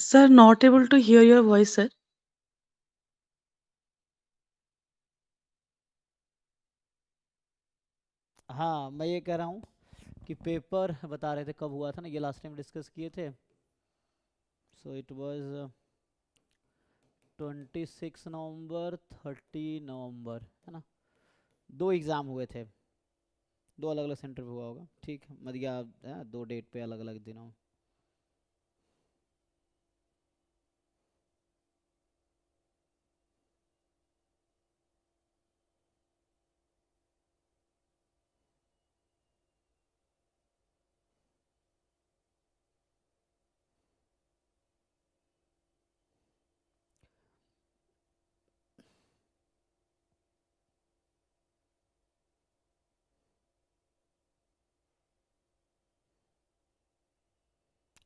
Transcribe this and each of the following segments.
Sir, not able to hear your voice, sir. हाँ, मैं ये कह रहा हूँ कि पेपर बता रहे थे कब हुआ था ना, ये लास्ट टाइम डिस्कस किए थे। सो इट वाज 26 नवंबर 30 नवंबर, है ना। दो एग्ज़ाम हुए थे, दो अलग अलग सेंटर पे हुआ होगा, ठीक है, मतलब दो डेट पे अलग अलग दिनों।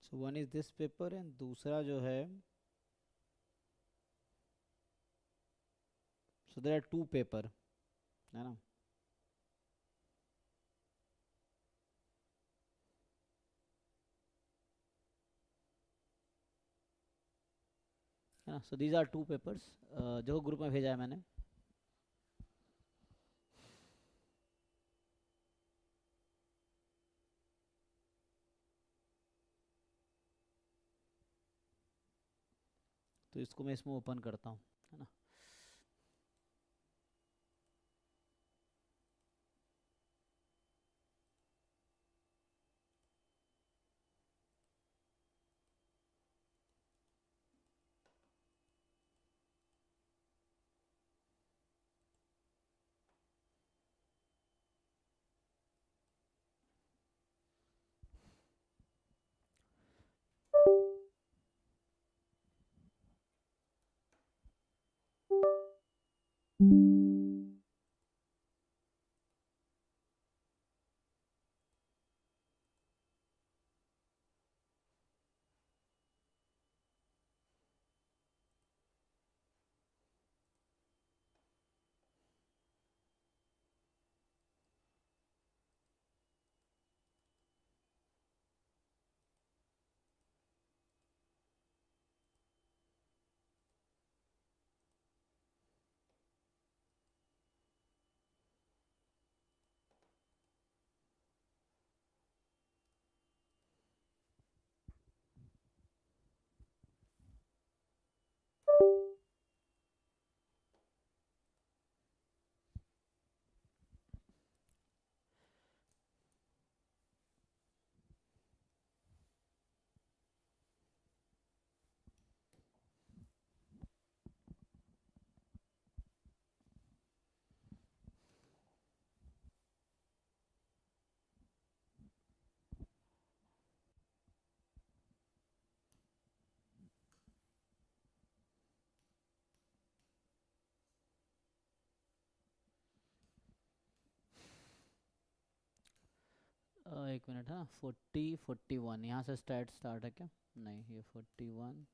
So one is this paper and दूसरा जो है, so there are two paper, है ना। है ना, so these are two papers जो ग्रुप में भेजा है मैंने। तो इसको मैं इसमें ओपन करता हूँ, है ना। एक मिनट, हाँ 41 यहाँ से स्टार्ट है क्या? नहीं, ये 41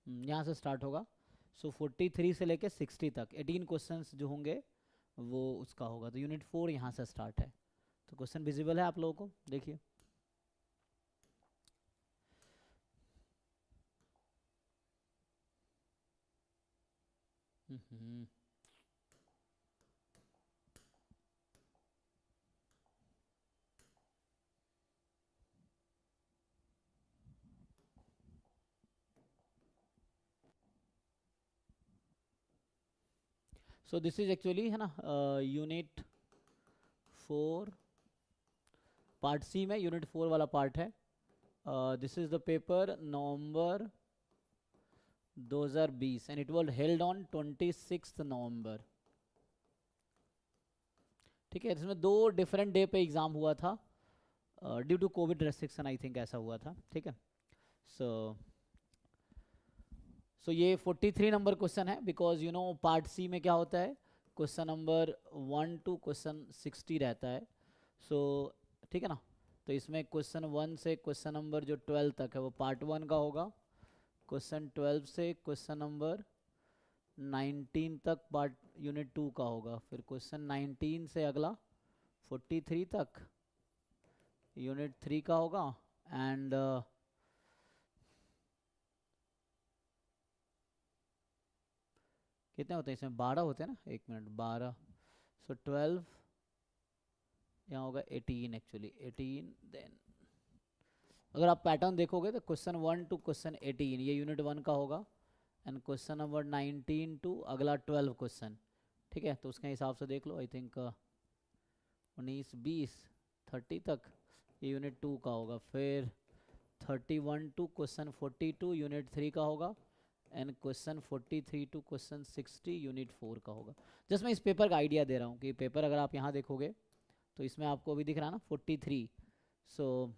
यहाँ से स्टार्ट होगा। सो 43 से लेके 60 तक 18 क्वेश्चंस जो होंगे वो उसका होगा। तो यूनिट 4 यहाँ से स्टार्ट है। तो क्वेश्चन विजिबल है आप लोगों को, देखिए। हम्म सो दिस इज एक्चुअली है ना यूनिट 4 पार्ट सी में यूनिट 4 वाला पार्ट है। This is the paper November 2020 and it was held on 26 नवंबर। ठीक है, इसमें 2 डिफरेंट डे पे एग्ज़ाम हुआ था due to covid restriction, I think ऐसा हुआ था। ठीक है, सो ये 43 नंबर क्वेश्चन है, because you know part C में क्या होता है, क्वेश्चन नंबर 1 टू क्वेश्चन 60 रहता है। सो ठीक है ना, तो इसमें क्वेश्चन 1 से क्वेश्चन नंबर जो 12 तक है वो पार्ट 1 का होगा। क्वेश्चन 12 से क्वेश्चन नंबर 19 तक पार्ट यूनिट 2 का होगा। फिर क्वेश्चन 19 से अगला 43 तक यूनिट 3 का होगा। एंड कितने होते हैं इसमें? 12 होते हैं ना, एक मिनट, 12। सो 12 यहाँ होगा 18, एक्चुअली 18। देन अगर आप पैटर्न देखोगे तो क्वेश्चन 1 टू क्वेश्चन 18 ये यूनिट 1 का होगा। एंड क्वेश्चन नंबर 19 टू अगला 12 क्वेश्चन। ठीक है, तो उसके हिसाब से देख लो, आई थिंक 19 20 30 तक ये यूनिट 2 का होगा। फिर 31 टू क्वेश्चन 42 यूनिट 3 का होगा। And question 43 to question 60 unit 4 का होगा। जस्ट मैं इस पेपर का आइडिया दे रहा हूँ कि पेपर अगर आप यहाँ देखोगे तो इसमें आपको अभी दिख रहा है ना 43। सो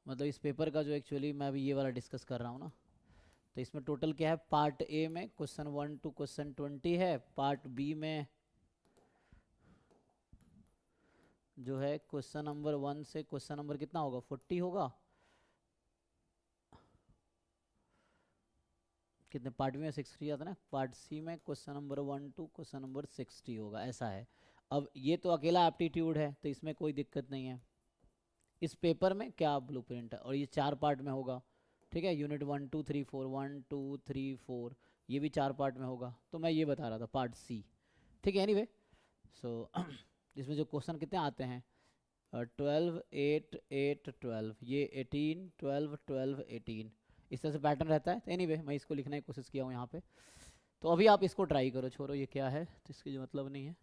मतलब इस पेपर का जो एक्चुअली मैं अभी ये वाला डिस्कस कर रहा हूँ ना, तो इसमें टोटल क्या है, पार्ट ए में क्वेश्चन 1 टू क्वेश्चन 20 है। पार्ट बी में जो है क्वेश्चन नंबर 1 से क्वेश्चन नंबर कितना होगा, 40 होगा। कितने पार्ट में 60 आता है ना। पार्ट सी में question number 1 to question number 60 होगा, ऐसा है। अब ये तो अकेला एप्टीट्यूड है तो इसमें कोई दिक्कत नहीं है। इस पेपर में क्या ब्लूप्रिंट है, और ये 4 पार्ट में होगा। ठीक है, यूनिट 1 2 3 4 1 2 3 4 ये भी 4 पार्ट में होगा। तो मैं ये बता रहा था पार्ट सी। ठीक है, एनीवे सो इसमें जो क्वेश्चन कितने आते हैं, 12 8 8 12, ये 18 12 12 18, इस तरह से पैटर्न रहता है। तो एनीवे मैं इसको लिखने की कोशिश किया हूँ यहाँ पे। तो अभी आप इसको ट्राई करो, छोड़ो ये क्या है तो इसकी जो मतलब नहीं है।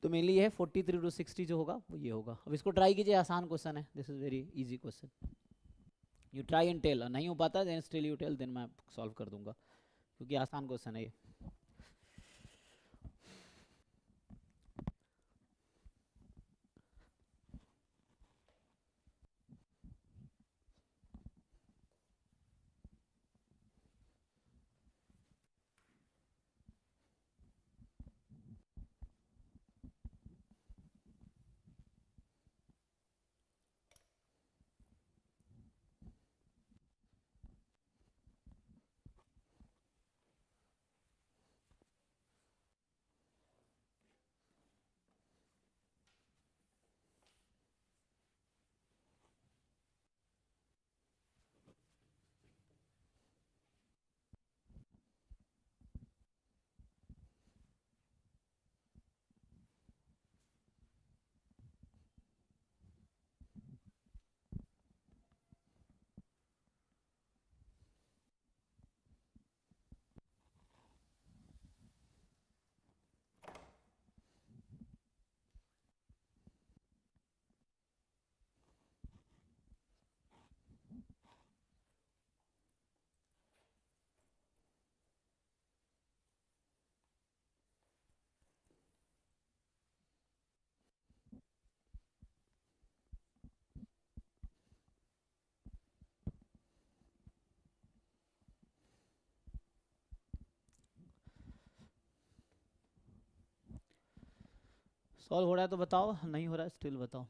तो मेनली ये है 43 टू 60 जो होगा वो ये होगा। अब इसको ट्राई कीजिए, आसान क्वेश्चन है, this is very easy question. You try and tell, नहीं हो पाता then still you tell, then मैं सॉल्व कर दूंगा, क्योंकि आसान क्वेश्चन है ये। सॉल्व हो रहा है तो बताओ, नहीं हो रहा है स्टिल बताओ।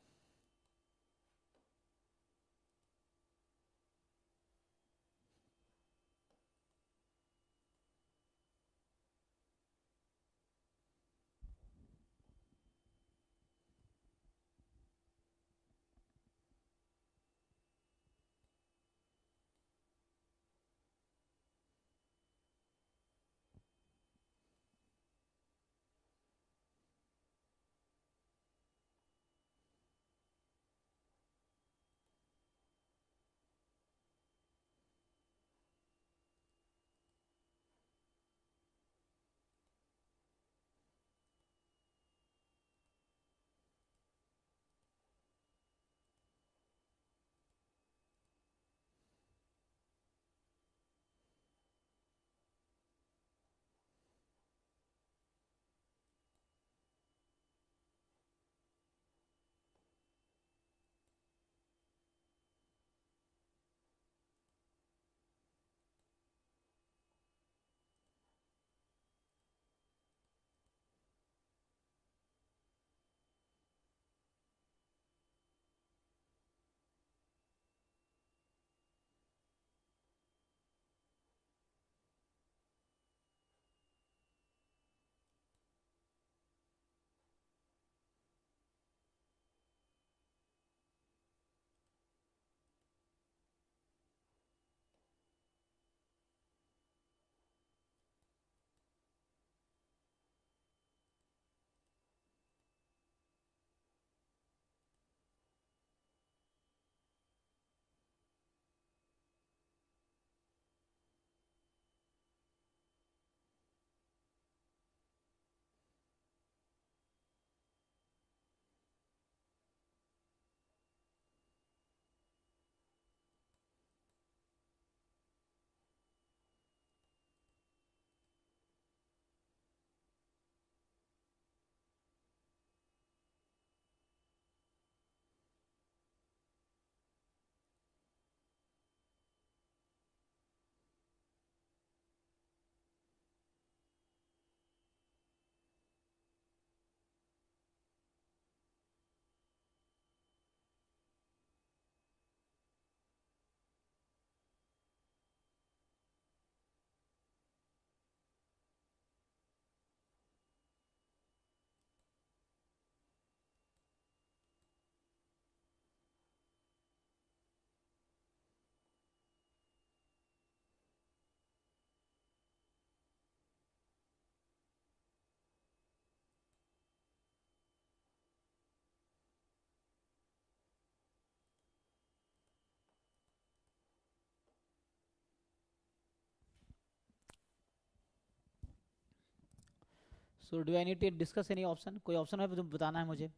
So do I need to discuss any option? कोई ऑप्शन है तो बताना है मुझे।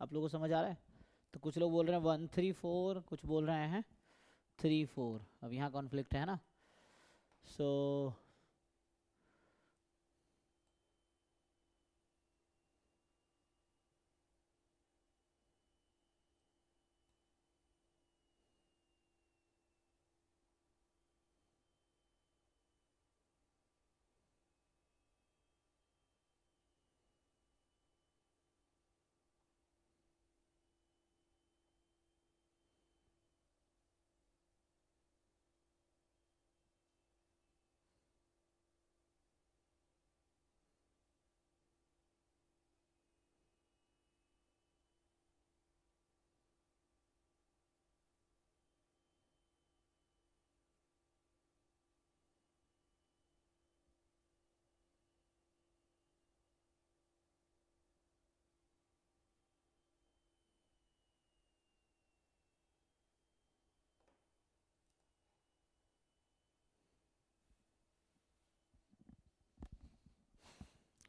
आप लोगों को समझ आ रहा है? तो कुछ लोग बोल रहे हैं 1 3 4, कुछ बोल रहे हैं 3 4। अब यहाँ कॉन्फ्लिक्ट है ना। सो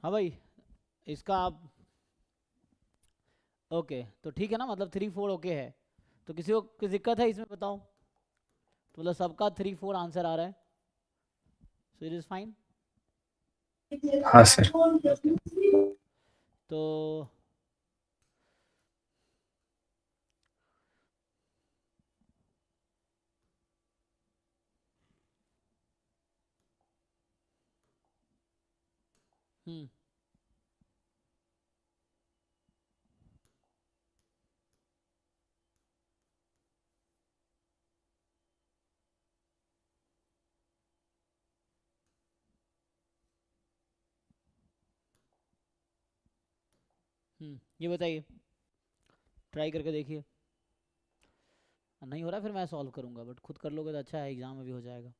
हाँ भाई, इसका आप ओके तो ठीक है ना, मतलब 3 4 ओके है। तो किसी को कुछ दिक्कत है इसमें बताओ? तो मतलब सबका 3 4 आंसर आ रहा है, सो इट इज़ फाइन। हाँ सर। ओके तो हम्म ये बताइए, ट्राई करके देखिए। नहीं हो रहा फिर मैं सॉल्व करूंगा, बट खुद कर लोगे तो अच्छा है, एग्जाम में भी हो जाएगा।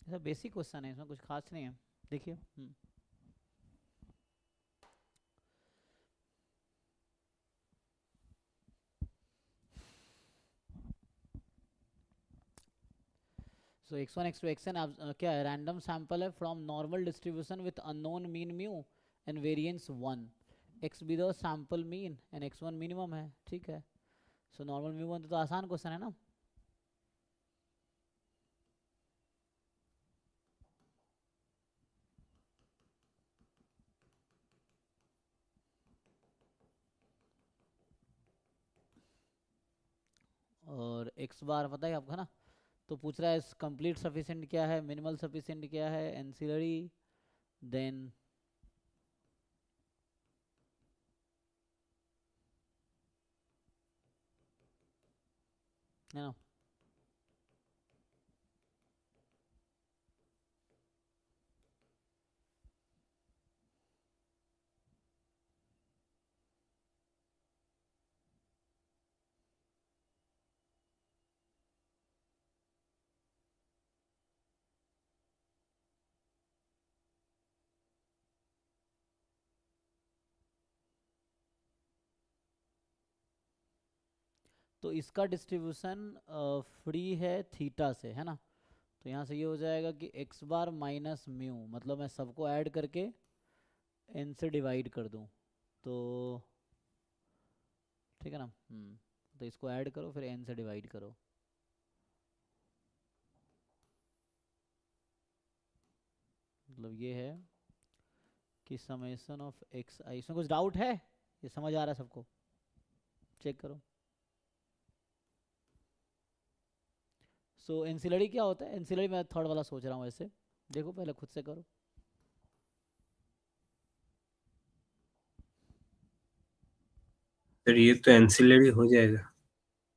ऐसा बेसिक क्वेश्चन है, इसमें कुछ खास नहीं है। देखिए। सो x1 x2 xn क्या है, रैंडम सैंपल है from normal distribution with unknown mean mu and variance 1, x be the sample mean and x1 minimum है, ठीक है। सो नॉर्मल म्यू 1 तो आसान क्वेश्चन है ना। और x बार पता है आपका ना, तो पूछ रहा है कंप्लीट सफिशिएंट क्या है, मिनिमल सफिशिएंट क्या है, एंसिलरी, देन है ना। तो इसका डिस्ट्रीब्यूशन फ्री है थीटा से, है ना। तो यहाँ से ये हो जाएगा कि x बार माइनस म्यू, मतलब मैं सबको ऐड करके n से डिवाइड कर दूँ तो ठीक है ना। तो इसको ऐड करो फिर n से डिवाइड करो। मतलब ये है कि समेशन ऑफ एक्स आई। इसमें कुछ डाउट है, ये समझ आ रहा है सबको, चेक करो। सो एंसिलरी क्या होता है, एंसिलरी मैं थर्ड वाला सोच रहा हूँ ऐसे, देखो पहले खुद से करो। सर ये तो एंसिलरी हो जाएगा।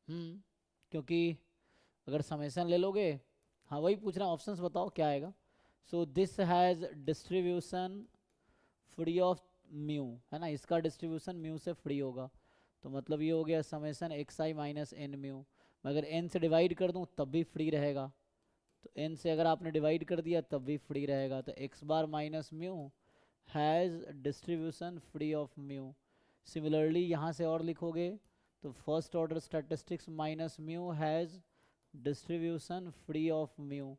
क्योंकि अगर समेशन ले लोगे, हाँ वही पूछ रहा हूँ, ऑप्शंस बताओ क्या आएगा। So this has distribution free of mu, है ना, इसका डिस्ट्रीब्यूशन म्यू से फ्री होगा, तो मतलब ये हो गया समेशन एक्स आई माइनस एन म्यू। मैं अगर एन से डिवाइड कर दूँ तब भी फ्री रहेगा, तो एन से अगर आपने डिवाइड कर दिया तब भी फ्री रहेगा, तो x bar minus mu has distribution free of mu. Similarly यहाँ से और लिखोगे तो first order statistics minus mu has distribution free of mu.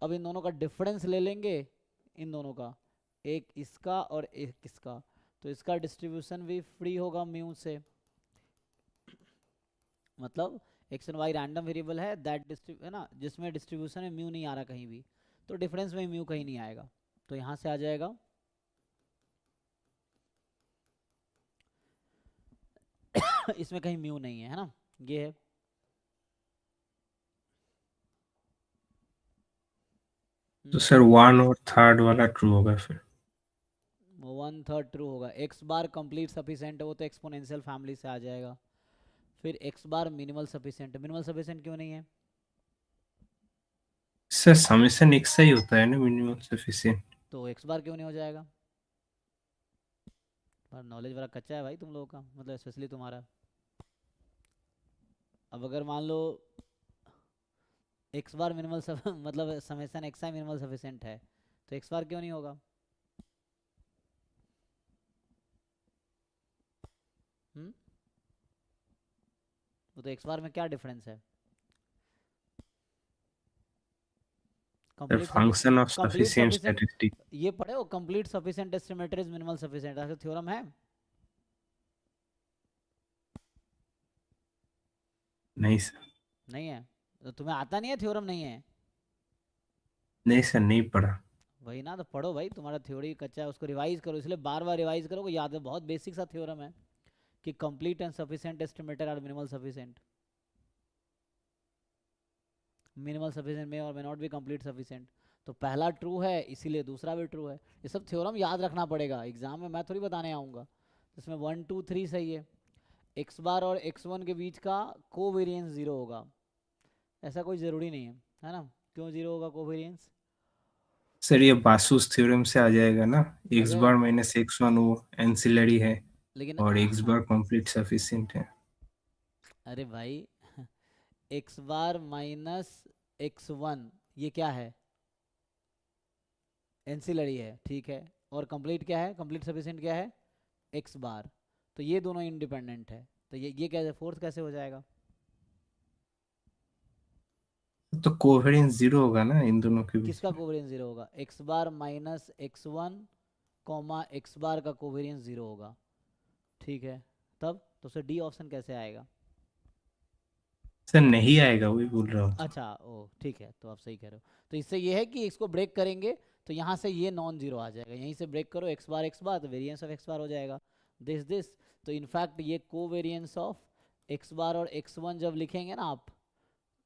अब इन दोनों का डिफरेंस ले लेंगे, इन दोनों का, एक इसका और एक इसका, तो इसका डिस्ट्रीब्यूशन भी फ्री होगा म्यू से। मतलब X and Y random variable है दैट है ना, जिसमें डिस्ट्रीब्यूशन में म्यू नहीं आ रहा कहीं भी, तो डिफरेंस में म्यू कहीं नहीं आएगा, तो यहाँ से आ जाएगा इसमें कहीं म्यू नहीं है ना, ये है। तो सर 1 और थर्ड वाला ट्रू होगा फिर। 1/3 ट्रू होगा। एक्स बार कंप्लीट सफिशिएंट है, वो तो एक्सपोनेंशियल फैमिली से आ जाएगा। फिर एक्स बार मिनिमल सफिशिएंट, मिनिमल सफिशिएंट क्यों नहीं है? सर समेशन एक सा ही होता है ना मिनिमम सफिशिएंट। तो एक्स बार क्यों नहीं हो जाएगा? पर नॉलेज वाला कच्चा है भाई तुम लोगों का, मतलब स्पेशली तुम्हारा। अब अगर मान लो एक्स बार मिनिमल मतलब समेसन एक्स आई मिनिमल सफिशिएंट है, तो एक्स बार क्यों नहीं होगा? हम्म, वो तो एक्स बार में क्या डिफरेंस है? The complete function of complete sufficient sufficient, statistic. ये पढ़े हो? Complete sufficient estimator is minimal sufficient, ऐसा थ्योरम है? नहीं सर। नहीं है? तो तुम्हें आता नहीं है, थ्योरम नहीं है? नहीं सर, नहीं पढ़ा। वही ना, तो पढ़ो भाई, तुम्हारा थ्योरी कच्चा है, उसको रिवाइज करो, इसलिए बार बार रिवाइज करोगे, याद है, बहुत बेसिक सा थ्योरम है कि complete and sufficient estimator are minimal sufficient. Minimal sufficient में और may not be complete sufficient. तो पहला ट्रू है, इसीलिए दूसरा भी ट्रू है। ये सब थ्योरम याद रखना पड़ेगा, एग्जाम में मैं थोड़ी बताने आऊँगा। इसमें 1 2 3 सही है। एक्स बार और एक्स वन के बीच का कोवेरिएंस जीरो होगा, ऐसा कोई ज़रूरी नहीं है ना? क्यों जीरो होगा कोवेरिएंस? सर ये बासुस थ्योरम से आ जाएगा ना। आ एक्स जाएगा, बार माइनस एक्स वन वो एंसिलरी है लेकिन और एक्स बार कंप्लीट सफिशिएंट है। अरे भाई x bar minus x one ये क्या है? एंसिलरी है, ठीक है। और कंप्लीट क्या है, कंप्लीट सफिशिएंट क्या है? एक्स बार। तो ये दोनों इंडिपेंडेंट है, तो ये कैसे फोर्थ कैसे हो जाएगा? तो कोवेरिएंस जीरो होगा ना इन दोनों के बीच किसका में। कोवेरिएंस जीरो होगा? X bar minus x one comma x bar का कोवेरिएंस जीरो होगा, ठीक है। तब तो उसे डी ऑप्शन कैसे आएगा? सर नहीं आएगा, वही बोल रहा हूँ तो। अच्छा ओ ठीक है, तो आप सही कह रहे हो। तो इससे ये है कि इसको ब्रेक करेंगे तो यहाँ से ये नॉन जीरो आ जाएगा, यहीं से ब्रेक करो एक्स बार तो वेरिएंस ऑफ एक्स बार हो जाएगा दिस। तो इनफैक्ट ये को वेरिएंस ऑफ एक्स बार और एक्स वन जब लिखेंगे ना आप,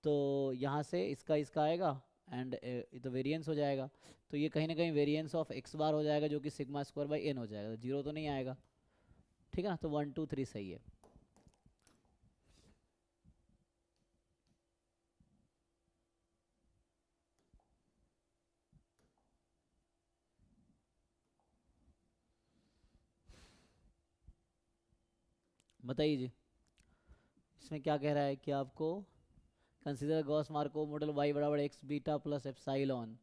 तो यहाँ से इसका इसका आएगा एंड तो वेरिएंस हो जाएगा। तो ये कहीं ना कहीं वेरिएंस ऑफ एक्स बार हो जाएगा, जो कि सिग्मा स्क्वायर बाई एन हो जाएगा, जीरो तो नहीं आएगा, ठीक है ना? तो 1 2 3 सही है। बताइए जी, इसमें क्या कह रहा है कि आपको consider Gauss Markov model y बराबर एक्स बीटा प्लस एप्साइलॉन,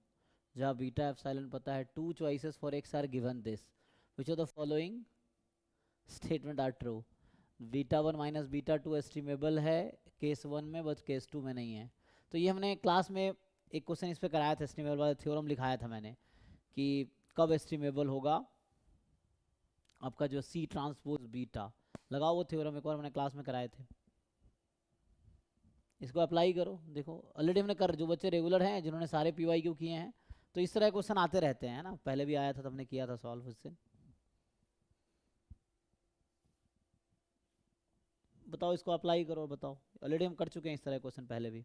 जहाँ बीटा एप्साइलॉन पता है। Two choices for x are given this, which of the following statement are true? Beta one minus beta two estimable है case one में, but case two में नहीं है। तो ये हमने क्लास में एक क्वेश्चन इस पे कराया था, एस्टिमेबल वाला थ्योरम लिखाया था मैंने कि कब एस्टिमेबल होगा आपका जो सी ट्रांसपोज बीटा। लगाओ वो थ्योरम, एक और मैंने क्लास में कराए थे, इसको अप्लाई करो। देखो ऑलरेडी हमने कर, जो बच्चे रेगुलर हैं जिन्होंने सारे पी वाई क्यू किए हैं, तो इस तरह क्वेश्चन आते रहते हैं ना, पहले भी आया था तो हमने किया था सॉल्व उससे। बताओ, इसको अप्लाई करो और बताओ, ऑलरेडी हम कर चुके हैं इस तरह क्वेश्चन पहले भी।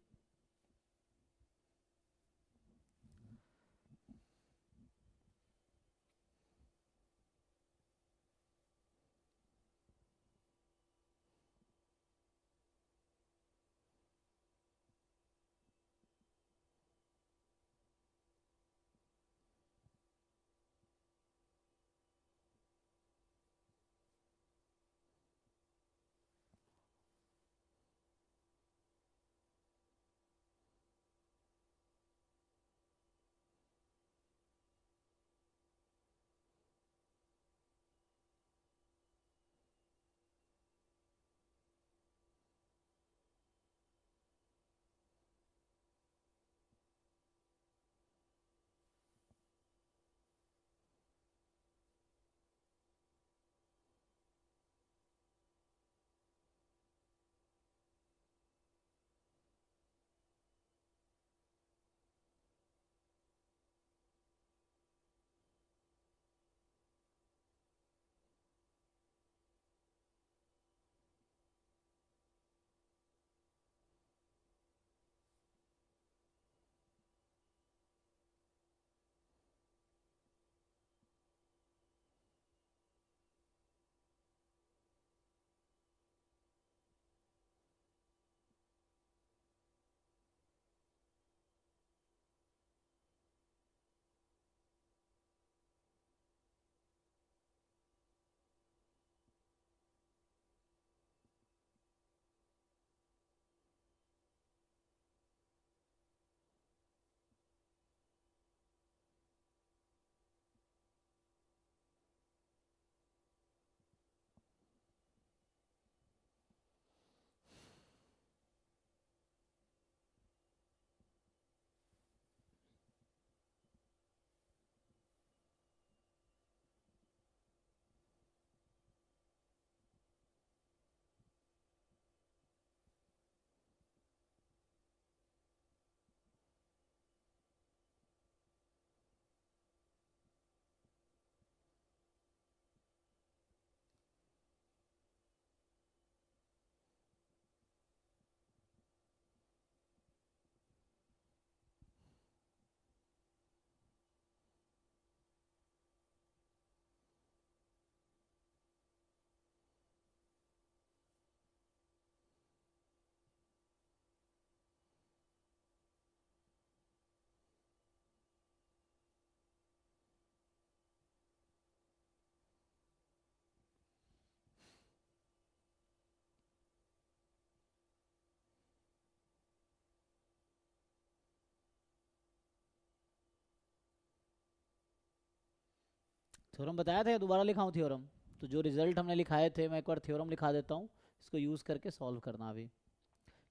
थ्योरम बताया था या दोबारा लिखाऊं थ्योरम? तो जो रिजल्ट हमने लिखाए थे मैं एक बार थ्योरम लिखा देता हूँ, इसको यूज़ करके सॉल्व करना अभी।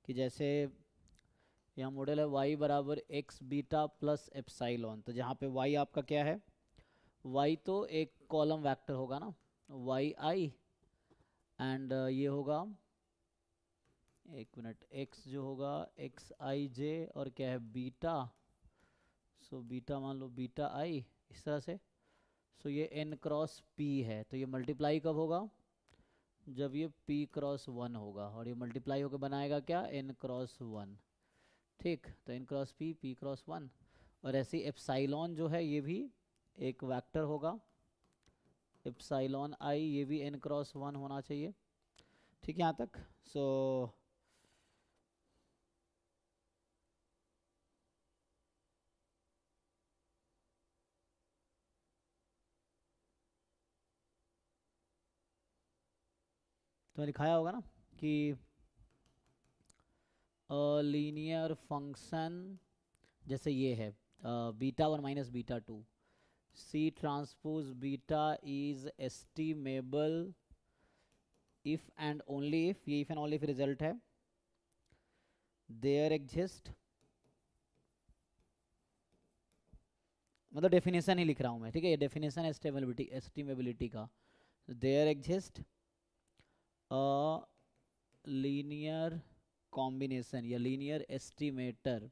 कि जैसे यहाँ मॉडल है y बराबर एक्स बीटा प्लस एप्साइलॉन, तो जहाँ पे y आपका क्या है, y तो एक कॉलम वेक्टर होगा ना, y i, एंड ये होगा, एक मिनट, x जो होगा एक्स आई जे, और क्या है बीटा, सो बीटा मान लो बीटा i, इस तरह से। सो ये n क्रॉस p है, तो ये मल्टीप्लाई कब होगा, जब ये p क्रॉस 1 होगा, और ये मल्टीप्लाई होकर बनाएगा क्या, n क्रॉस 1। ठीक, तो n क्रॉस p क्रॉस 1। और ऐसे ही एप्साइलॉन जो है ये भी एक वेक्टर होगा, एप्साइलॉन i, ये भी n क्रॉस 1 होना चाहिए। ठीक, यहाँ तक। सो तो लिखाया होगा ना कि लीनियर फंक्शन जैसे ये है beta 1 minus beta 2, c transpose beta is estimable if and only if, ये if and only if result है, देयर एग्जिस्ट, मतलब डेफिनेशन ही लिख रहा हूँ मैं, ठीक है, ये डेफिनेशन है एस्टिमेबिलिटी का। There exist a linear combination या लीनियर एस्टिमेटर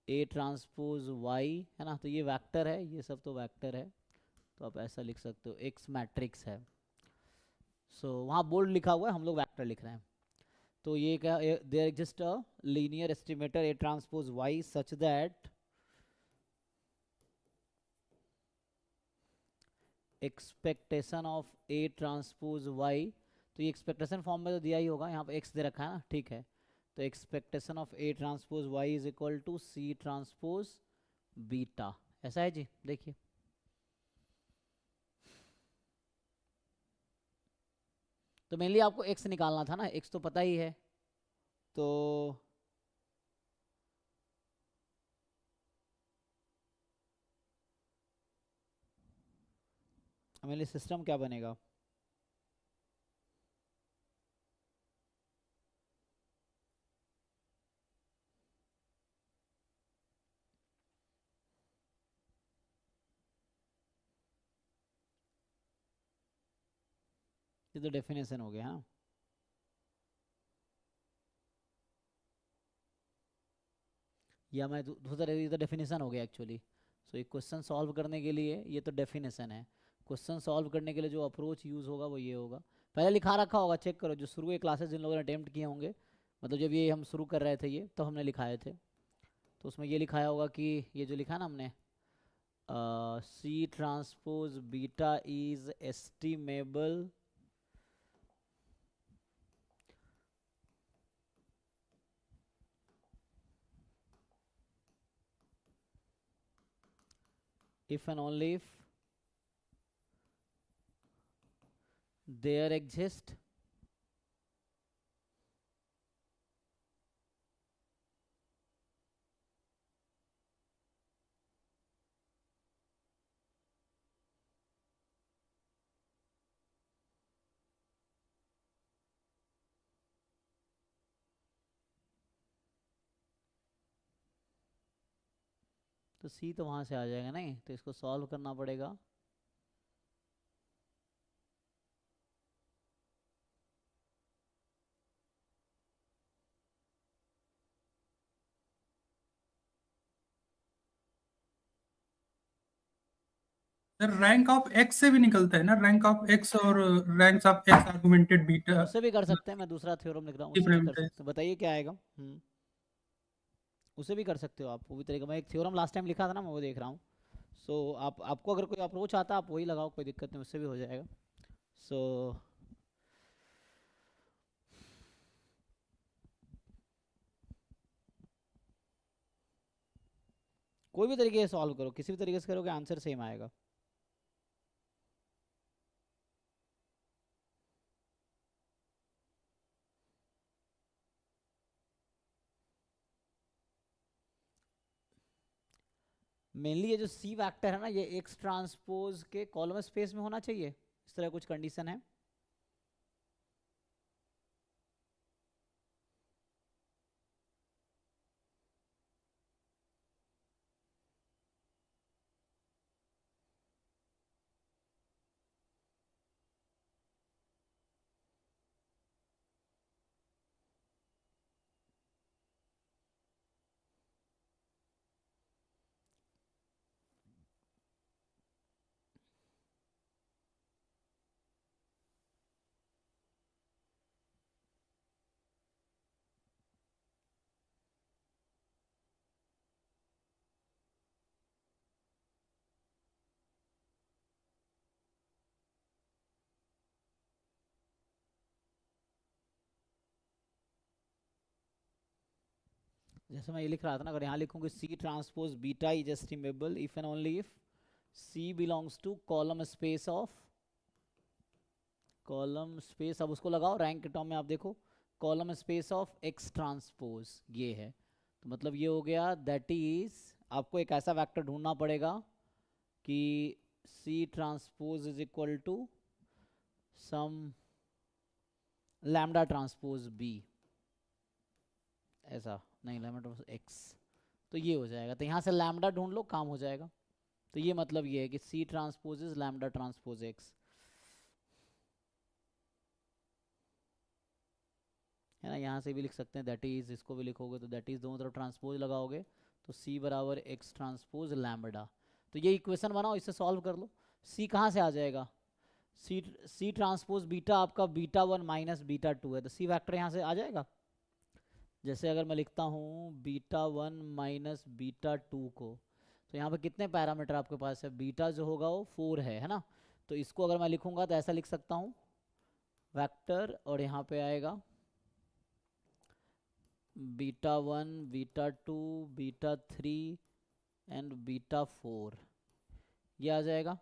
ए ट्रांसपोज वाई, है ना, तो ये वेक्टर है, ये सब तो वेक्टर है, तो आप ऐसा लिख सकते हो, एक्स मैट्रिक्स है। सो वहाँ बोल्ड लिखा हुआ है, हम लोग वेक्टर लिख रहे हैं। तो ये क्या, there exist a linear estimator A transpose Y such that expectation of A transpose Y, तो ये एक्सपेक्टेशन फॉर्म में तो दिया ही होगा, यहाँ पे एक्स दे रखा है ना, ठीक है, तो expectation of A transpose Y is equal to C transpose beta, ऐसा है जी, देखिए। तो मेनली आपको एक्स निकालना था ना, एक्स तो पता ही है, तो मेनली सिस्टम क्या बनेगा, ये तो डेफिनेशन हो गया, हाँ, या मैं दूसरा, ये तो डेफिनेशन हो गया एक्चुअली। सो एक क्वेश्चन सॉल्व करने के लिए ये तो डेफिनेशन है, क्वेश्चन सॉल्व करने के लिए जो अप्रोच यूज़ होगा वो ये होगा, पहले लिखा रखा होगा, चेक करो, जो शुरू के क्लासेस जिन लोगों ने अटेम्प्ट किए होंगे, मतलब जब ये हम शुरू कर रहे थे ये, तो हमने लिखाए थे, तो उसमें ये लिखाया होगा कि ये जो लिखा ना हमने, c transpose beta is estimable if and only if there exist तो सी तो वहाँ से आ जाएगा, नहीं तो इसको सॉल्व करना पड़ेगा, सर रैंक ऑफ एक्स से भी निकलता है ना, रैंक ऑफ एक्स और ranks of x augmented beta उससे भी कर सकते हैं, मैं दूसरा थ्योरम लिख रहा हूँ, उससे भी कर पैरामीटर। सकते हैं, बताइए क्या आएगा। उसे भी कर सकते हो आप, वो भी तरीका, मैं एक थ्योरम लास्ट टाइम लिखा था ना, मैं वो देख रहा हूँ। सो आपको अगर कोई अप्रोच आता है आप वही लगाओ, कोई दिक्कत नहीं, उससे भी हो जाएगा। सो कोई भी तरीके से सॉल्व करो, किसी भी तरीके से करोगे आंसर सेम आएगा। मेनली ये जो सी वेक्टर है ना, ये एक्स ट्रांसपोज के कॉलम स्पेस में होना चाहिए, इस तरह कुछ कंडीशन है। जैसे मैं ये लिख रहा था ना, अगर यहाँ लिखूंगी c transpose beta is estimable if and only if c belongs to column space of, column space, अब उसको लगाओ रैंक के टर्म में, आप देखो column space of x transpose ये है, तो मतलब ये हो गया दैट इज, आपको एक ऐसा वेक्टर ढूंढना पड़ेगा कि C transpose is equal to some lambda transpose B, ऐसा नहीं, लैम्डा ट्रांसपोज एक्स, तो ये हो जाएगा, तो यहाँ से लैम्डा ढूंढ लो, काम हो जाएगा। तो ये मतलब ये है कि C transpose is lambda transpose X, है ना। यहाँ से भी लिख सकते हैं दैट इज, इसको भी लिखोगे तो दैट इज, दोनों तरफ ट्रांसपोज लगाओगे तो सी बराबर एक्स ट्रांसपोज लैम्बडा। तो ये इक्वेशन बनाओ, इससे सॉल्व कर लो। सी कहाँ से आ जाएगा, सी ट्रांसपोज बीटा आपका बीटा 1 माइनस बीटा 2 है, तो सी वेक्टर यहाँ से आ जाएगा। जैसे अगर मैं लिखता हूँ बीटा 1 माइनस बीटा 2 को, तो यहाँ पे कितने पैरामीटर आपके पास है, बीटा जो होगा वो 4 है ना। तो इसको अगर मैं लिखूंगा तो ऐसा लिख सकता हूँ वेक्टर, और यहाँ पे आएगा beta 1 beta 2 beta 3 and beta 4, ये आ जाएगा।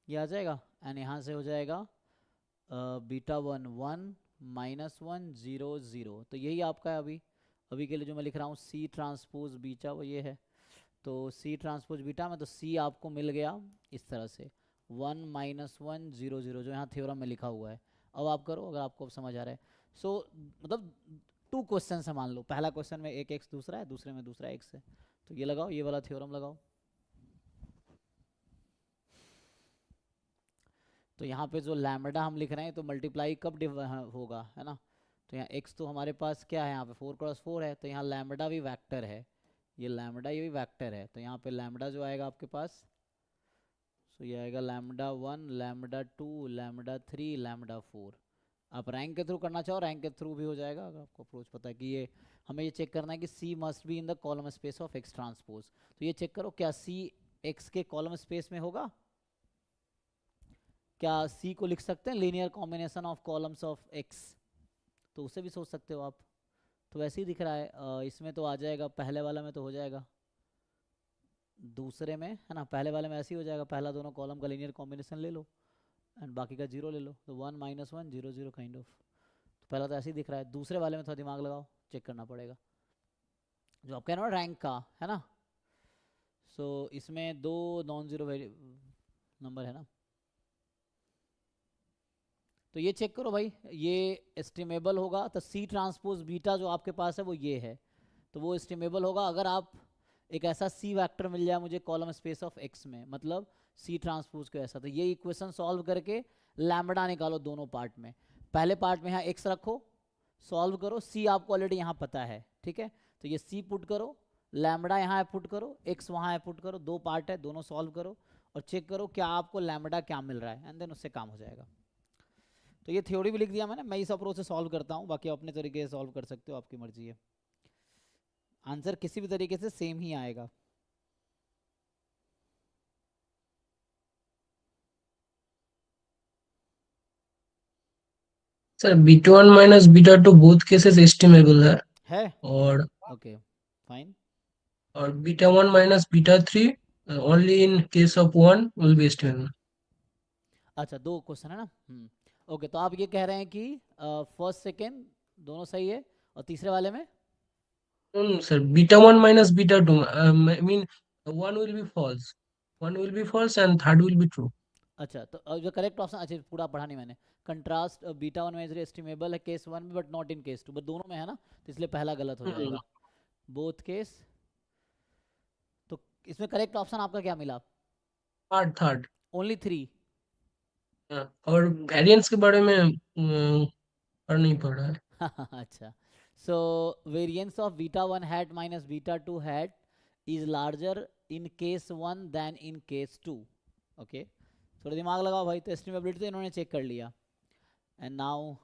ये आ जाएगा, एंड यहाँ से हो जाएगा बीटा 1 1 माइनस 1 0 0, तो यही आपका है अभी के लिए जो मैं लिख रहा हूँ सी ट्रांसपोज बीटा, वो ये है। तो सी ट्रांसपोज बीटा में तो सी आपको मिल गया इस तरह से 1 माइनस 1 0 0, जो यहाँ थ्योरम में लिखा हुआ है। अब आप करो अगर आपको अब समझ आ रहा है। सो मतलब 2 क्वेश्चन है, मान लो पहला क्वेश्चन में एक एक्स दूसरा है, दूसरे में दूसरा एक्स है, तो ये लगाओ, ये वाला थ्योरम लगाओ। तो यहाँ पे जो लैम्बडा हम लिख रहे हैं तो मल्टीप्लाई कब होगा, है ना। तो यहाँ x तो हमारे पास क्या है, यहाँ पे 4 क्रॉस 4 है, तो यहाँ लैम्बडा भी वेक्टर है, ये लैम्बडा ये भी वेक्टर है, तो यहाँ पे लैम्बडा जो आएगा आपके पास, तो ये आएगा लैम्बडा 1 लैम्बडा 2 लैम्बडा 3 लैम्बडा 4। आप रैंक के थ्रू करना चाहो रैंक के थ्रू भी हो जाएगा, अगर आपको अप्रोच पता है कि ये हमें ये चेक करना है कि c must be in the column space of x transpose. तो ये चेक करो क्या सी एक्स के कॉलम स्पेस में होगा, क्या सी को लिख सकते हैं linear combination of columns of x, तो उसे भी सोच सकते हो आप। तो वैसे ही दिख रहा है, इसमें तो आ जाएगा, पहले वाला में तो हो जाएगा, दूसरे में है ना, पहले वाले में ऐसे ही हो जाएगा, पहला दोनों कॉलम का लीनियर कॉम्बिनेशन ले लो एंड बाकी का 0 ले लो, तो 1 माइनस 1 0 0 काइंड ऑफ। तो पहला तो ऐसे ही दिख रहा है, दूसरे वाले में थोड़ा दिमाग लगाओ, चेक करना पड़ेगा जो आप कह रहे हो रैंक का, है ना। सो इसमें 2 नॉन जीरो नंबर है ना, तो ये चेक करो भाई, ये एस्टिमेबल होगा, तो सी ट्रांसपोज बीटा जो आपके पास है वो ये है, तो वो एस्टिमेबल होगा अगर आप एक ऐसा सी वेक्टर मिल जाए मुझे कॉलम स्पेस ऑफ एक्स में, मतलब सी ट्रांसपोज को ऐसा। तो ये इक्वेशन सॉल्व करके लैम्बडा निकालो दोनों पार्ट में, पहले पार्ट में यहाँ एक्स रखो, सॉल्व करो, सी आपको ऑलरेडी यहाँ पता है, ठीक है। तो ये सी पुट करो, लैम्बडा यहाँ पुट करो, एक्स वहाँ पुट करो, 2 पार्ट है, दोनों सॉल्व करो और चेक करो क्या आपको लैम्बडा क्या मिल रहा है, एंड देन उससे काम हो जाएगा। तो ये थ्योरी भी लिख दिया मैंने, मैं इस अप्रोच से सॉल्व करता हूँ, बाकी अपने तरीके से सॉल्व कर सकते हो, आपकी मर्जी है, आंसर किसी भी तरीके से सेम ही आएगा। Sir beta 1 minus beta 2 both cases estimable है है और ओके फाइन। और beta 1 minus beta 3 only in case of 1 will be estimable. अच्छा, 2 क्वेश्चन है ना। ओके, तो आप ये कह रहे हैं कि फर्स्ट सेकेंड दोनों सही है, और तीसरे वाले में sir beta 1 minus beta 2 I mean 1 will be false, 1 will be false and third will be true. अच्छा, तो जो करेक्ट ऑप्शन, अच्छा पूरा पढ़ा नहीं मैंने। Contrast beta one major estimable है केस वन में but not in case two, but दोनों में है ना, तो इसलिए पहला गलत हो जाएगा। बोथ केस, तो इसमें करेक्ट ऑप्शन आपका क्या मिला? Third third. ओनली 3? और वेरिएंस के बारे में पढ़ नहीं पड़ा है। अच्छा, सो variance of beta one hat minus beta two hat is larger in case one than in case two. Okay, थोड़ा दिमाग लगाओ भाई। तो एस्टिमेबिलिटी तो इन्होंने चेक कर लिया, एंड नाउ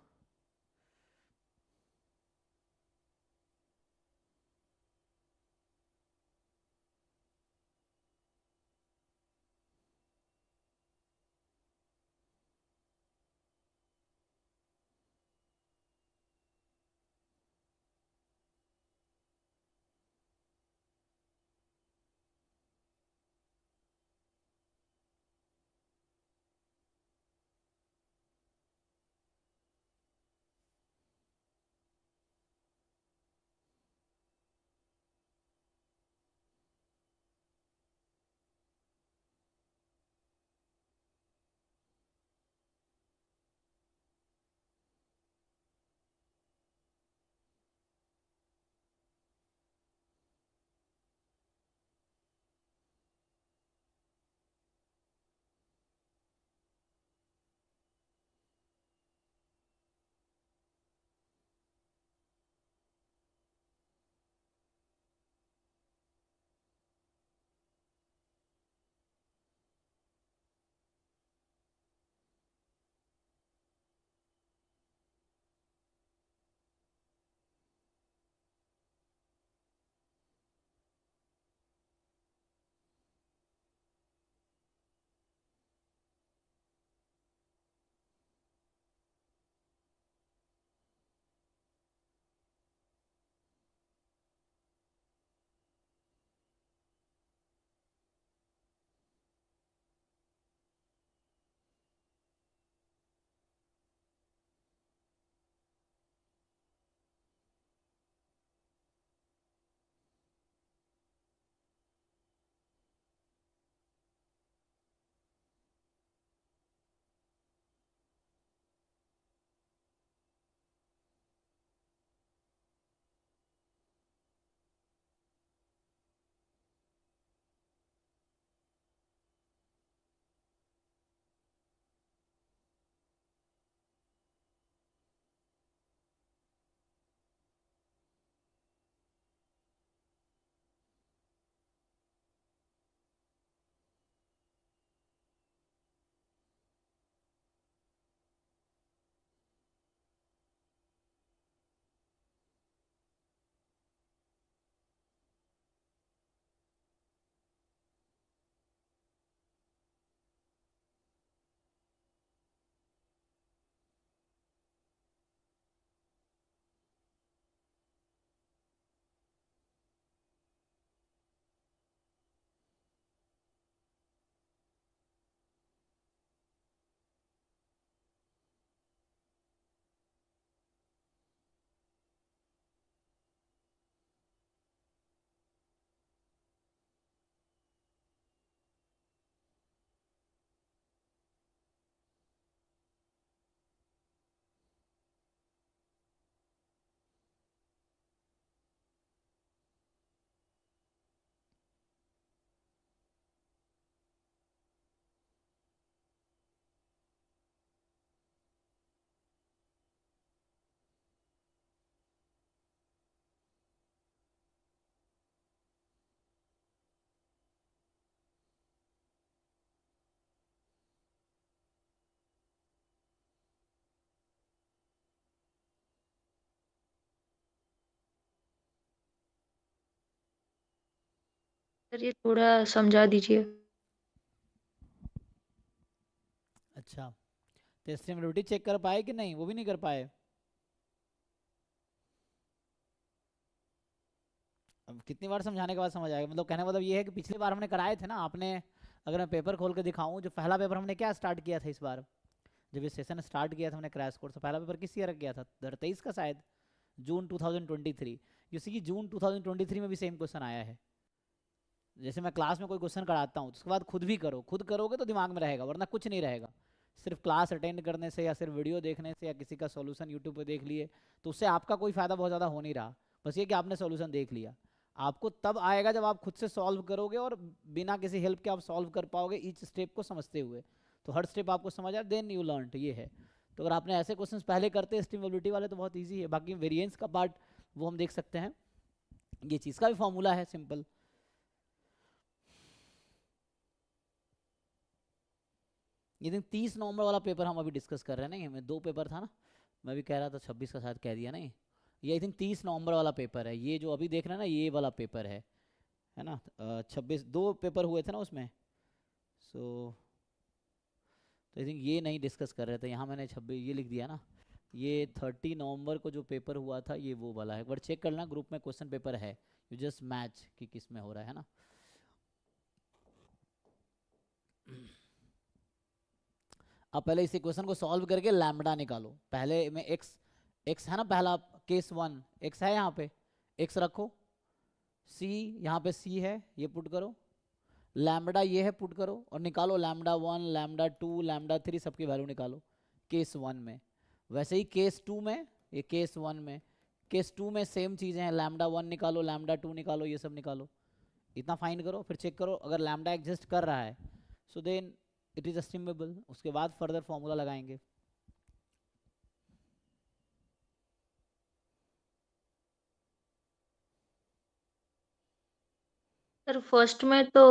सर ये थोड़ा समझा दीजिए। अच्छा, तो एस्टिमेबिलिटी चेक कर पाए कि नहीं? वो भी नहीं कर पाए। अब कितनी बार समझाने के बाद समझ आएगा? मतलब कहने का मतलब ये है कि पिछली बार हमने कराए थे ना आपने, अगर मैं पेपर खोल के दिखाऊं, जो पहला पेपर हमने क्या स्टार्ट किया था इस बार, जब ये सेशन स्टार्ट किया था हमने क्रैश कोर्स, पहला पेपर किस ईयर किया था? 23 का शायद, जून 2023। इसी की जून 2023 में भी सेम क्वेश्चन आया है। जैसे मैं क्लास में कोई क्वेश्चन कराता हूँ, उसके बाद खुद भी करो, खुद करोगे तो दिमाग में रहेगा, वरना कुछ नहीं रहेगा। सिर्फ क्लास अटेंड करने से या सिर्फ वीडियो देखने से या किसी का सॉल्यूशन यूट्यूब पे देख लिए तो उससे आपका कोई फ़ायदा बहुत ज़्यादा हो नहीं रहा। बस ये कि आपने सॉल्यूशन देख लिया। आपको तब आएगा जब आप खुद से सॉल्व करोगे और बिना किसी हेल्प के आप सॉल्व कर पाओगे, ईच स्टेप को समझते हुए। तो हर स्टेप आपको समझ आए, देन यू लर्न, ये है। तो अगर आपने ऐसे क्वेश्चन पहले करते एस्टिमेबिलिटी वाले तो बहुत ईजी है। बाकी वेरिएंस का पार्ट वो हम देख सकते हैं, ये चीज़ का भी फॉर्मूला है सिंपल। ये दिन 30 नवंबर वाला पेपर हम अभी डिस्कस कर रहे हैं। नहीं, हमें 2 पेपर था ना, मैं भी कह रहा था 26 का शायद कह दिया। नहीं, ये आई थिंक 30 नवंबर वाला पेपर है। ये जो अभी देख रहे हैं ना, ये वाला पेपर है ना। 26 2 पेपर हुए थे ना उसमें। सो तो आई थिंक ये नहीं डिस्कस कर रहे थे। यहाँ मैंने 26 ये लिख दिया ना। ये 30 नवंबर को जो पेपर हुआ था ये वो वाला है। एक बार चेक करना ग्रुप में क्वेश्चन पेपर है, यू जस्ट मैच कि किस में हो रहा है ना। अब पहले इस इक्वेशन को सॉल्व करके लैम्बडा निकालो। पहले में एक्स है ना, पहला केस 1 एक्स है, यहाँ पे एक्स रखो, सी यहाँ पे सी है, ये पुट करो, लैम्बडा ये है पुट करो, और निकालो लैम्बडा 1 लैम्बडा 2 लैम्बडा 3 सबकी वैल्यू निकालो केस 1 में। वैसे ही केस 2 में, ये केस 1 में, केस 2 में सेम चीज़ें हैं, लैम्बडा 1 निकालो लैम्बडा 2 निकालो, ये सब निकालो। इतना फाइंड करो, फिर चेक करो अगर लैम्बडा एग्जिस्ट कर रहा है so then it is estimable. उसके बाद फर्दर फॉर्मूला लगाएंगे। सर फर्स्ट में तो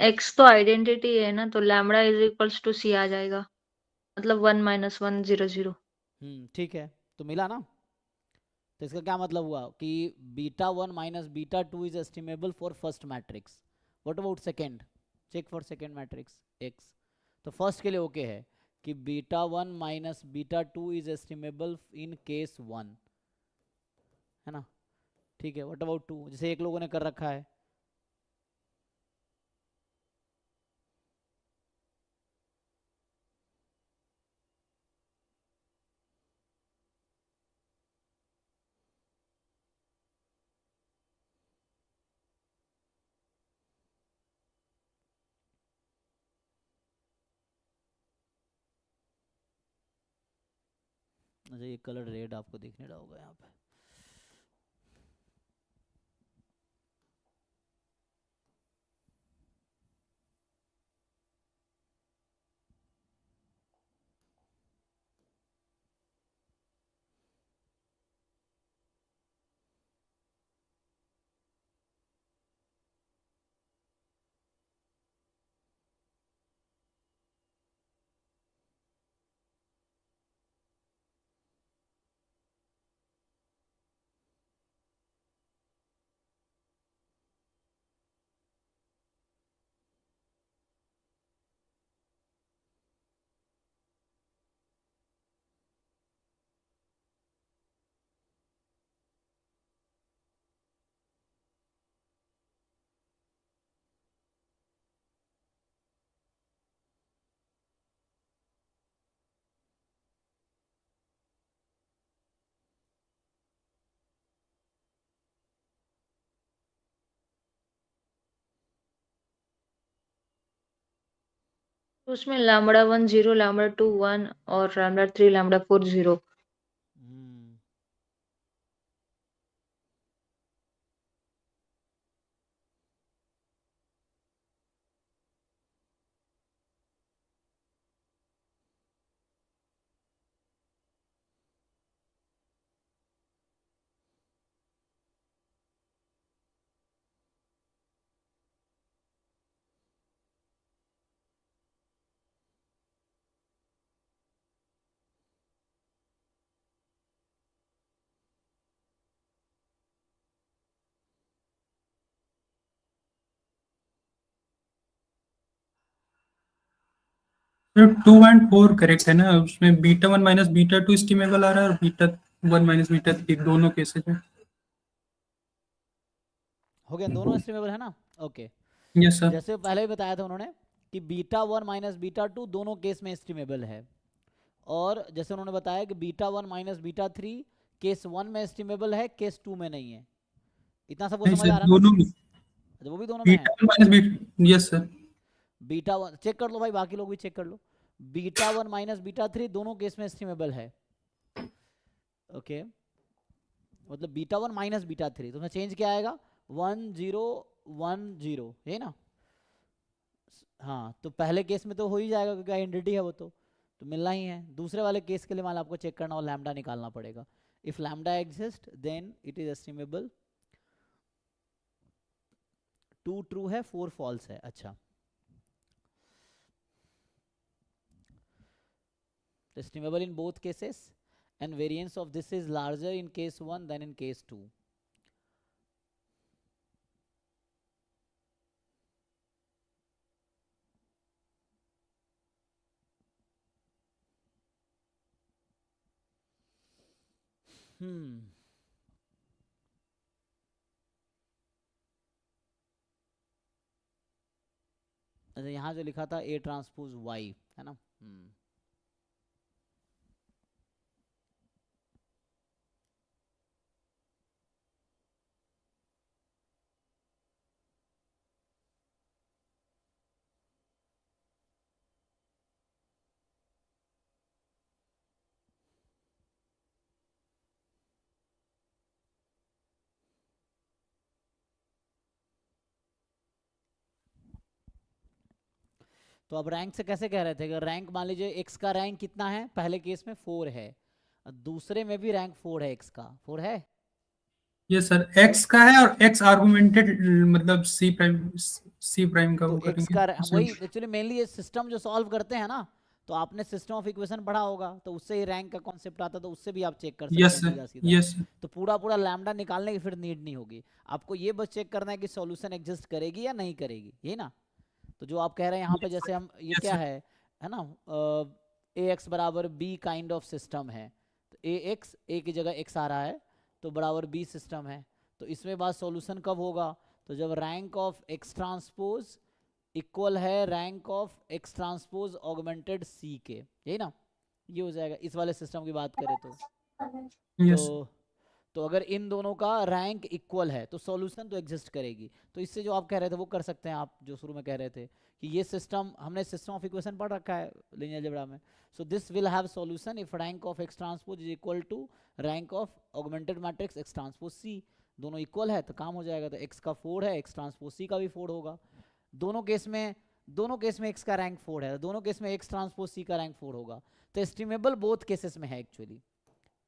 एक्स तो आइडेंटिटी है ना, तो लैम्बडा इज इक्वल्स टू सी आ जाएगा, मतलब 1 - 1 0 0। ठीक है, तो मिला ना। तो इसका क्या मतलब हुआ कि beta 1 minus beta 2 is estimable for first matrix. What about second? Check for second matrix x. तो फर्स्ट के लिए ओके है कि beta 1 minus beta 2 is estimable in case 1, है ना। ठीक है, व्हाट अबाउट 2? जैसे एक लोगों ने कर रखा है, अच्छा ये कलर रेड आपको दिखने रहा होगा यहाँ पे। तो उसमें लैम्बडा 1 0, लैम्बडा 2 1 और lambda 3 lambda 4 0। Sir 2 and 4 correct है ना, उसमें बीटा 1 माइनस बीटा 2 एस्टिमेबल आ रहा है और बीटा 1 माइनस बीटा 3 दोनों केसेस में। हो गया, दोनों एस्टिमेबल है ना? ओके। Yes sir. जैसे पहले ही बताया था उन्होंने कि बीटा 1 माइनस बीटा 2 दोनों केस में एस्टिमेबल है, और जैसे उन्होंने बताया कि बीटा 1 माइनस बीटा 3 केस 1 में एस्टिमेबल है, केस 2 में नहीं है। इतना सबको नहीं समझ आ सर, रहा है ना? दोनों में अच्छा, वो भी दोनों में है। Beta one minus beta, yes sir. Beta 1 check कर लो भाई, बाकी लोग भी चेक कर लो। बीटा 1 माइनस बीटा 3 दोनों केस में एस्टिमेबल है। ओके, मतलब बीटा 1 माइनस बीटा 3 तो उसमें चेंज क्या आएगा? 1 0 1 0, यही ना? हाँ, तो पहले केस में तो हो ही जाएगा क्योंकि आइडेंटिटी है वो, तो मिलना ही है। दूसरे वाले केस के लिए मान आपको चेक करना और लैम्डा निकालना पड़ेगा। If lambda exist then it is estimable. 2 true है, 4 फॉल्स है। अच्छा, estimable in both cases and variance of this is larger in case 1 than in case 2. अच्छा, यहाँ जो लिखा था A ट्रांसपोज Y है ना? तो अब रैंक से कैसे कह रहे थे कि रैंक मान लीजिए x का रैंक कितना है? पहले केस में 4 है, दूसरे में भी रैंक 4 है, x का 4 है। यस सर, एक्स का है और एक्स आर्गुमेंटेड, मतलब सी प्राइम का तो वो x करेंगे का उसमें। वही एक्चुअली मेनली ये सिस्टम जो सॉल्व करते हैं ना, तो आपने सिस्टम ऑफ इक्वेशन पढ़ा होगा, तो उससे ही रैंक का कॉन्सेप्ट आता, तो उससे भी आप चेक कर सकते यस हैं सर, सीधा सीधा। Yes sir. तो पूरा पूरा लैम्डा निकालने की फिर नीड नहीं होगी आपको, ये बस चेक करना है कि सॉल्यूशन एग्जिस्ट करेगी या नहीं करेगी, यही ना? तो जो आप कह रहे हैं यहाँ पे, जैसे हम ये yes, क्या sir. है ना, ए एक्स बराबर बी काइंड ऑफ सिस्टम है, तो ए एक्स ए की जगह एक्स आ रहा है तो बराबर बी सिस्टम है, तो इसमें बात सॉल्यूशन कब होगा? तो जब rank of x transpose equal है rank of x transpose augmented c के, यही ना? ये हो जाएगा इस वाले सिस्टम की बात करें तो। यस तो अगर इन दोनों का रैंक इक्वल है तो सॉल्यूशन तो एग्जिस्ट करेगी। तो इससे जो आप कह रहे थे वो कर सकते हैं आप, जो शुरू में कह रहे थे कि ये सिस्टम, हमने सिस्टम ऑफ इक्वेशन पढ़ रखा है लीनियर अलजेब्रा में। So this will have solution if rank of x transpose is equal to rank of augmented matrix x transpose c. दोनों इक्वल है तो काम हो जाएगा। तो एक्स का 4 है, एक्स ट्रांसपोज सी का भी 4 होगा। दोनों केस में एक्स का रैंक 4 है, दोनों केस में एक्स ट्रांसपोज सी का रैंक 4 होगा। तो एस्टिमेबल बोथ केसेस में है एक्चुअली,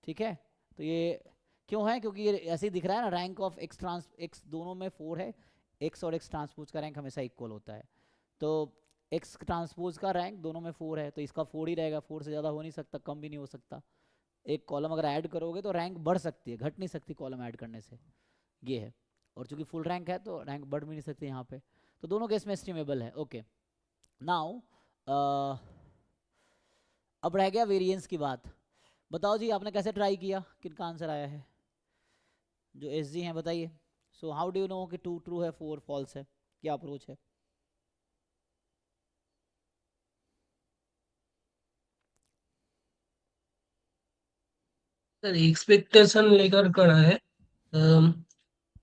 ठीक है? तो ये क्यों है? क्योंकि ये ऐसे ही दिख रहा है ना, रैंक ऑफ एक्स दोनों में 4 है, एक्स और एक्स ट्रांसपोज का रैंक हमेशा इक्वल होता है। तो एक्स ट्रांसपोज का रैंक दोनों में 4 है, तो इसका 4 ही रहेगा, 4 से ज़्यादा हो नहीं सकता, कम भी नहीं हो सकता। एक कॉलम अगर ऐड करोगे तो रैंक बढ़ सकती है, घट नहीं सकती कॉलम ऐड करने से, ये है। और चूंकि फुल रैंक है तो रैंक बढ़ भी नहीं सकती यहाँ पे। तो दोनों केस में एस्टिमेबल है। ओके, नाउ अब रह गया वेरिएंस की बात। बताओ जी, आपने कैसे ट्राई किया, किनका आंसर आया है? जो एस जी हैं बताइए। So how do you know कि 2 ट्रू है 4 फॉल्स है? क्या अप्रोच है? सर एक्सपेक्टेशन लेकर करा है,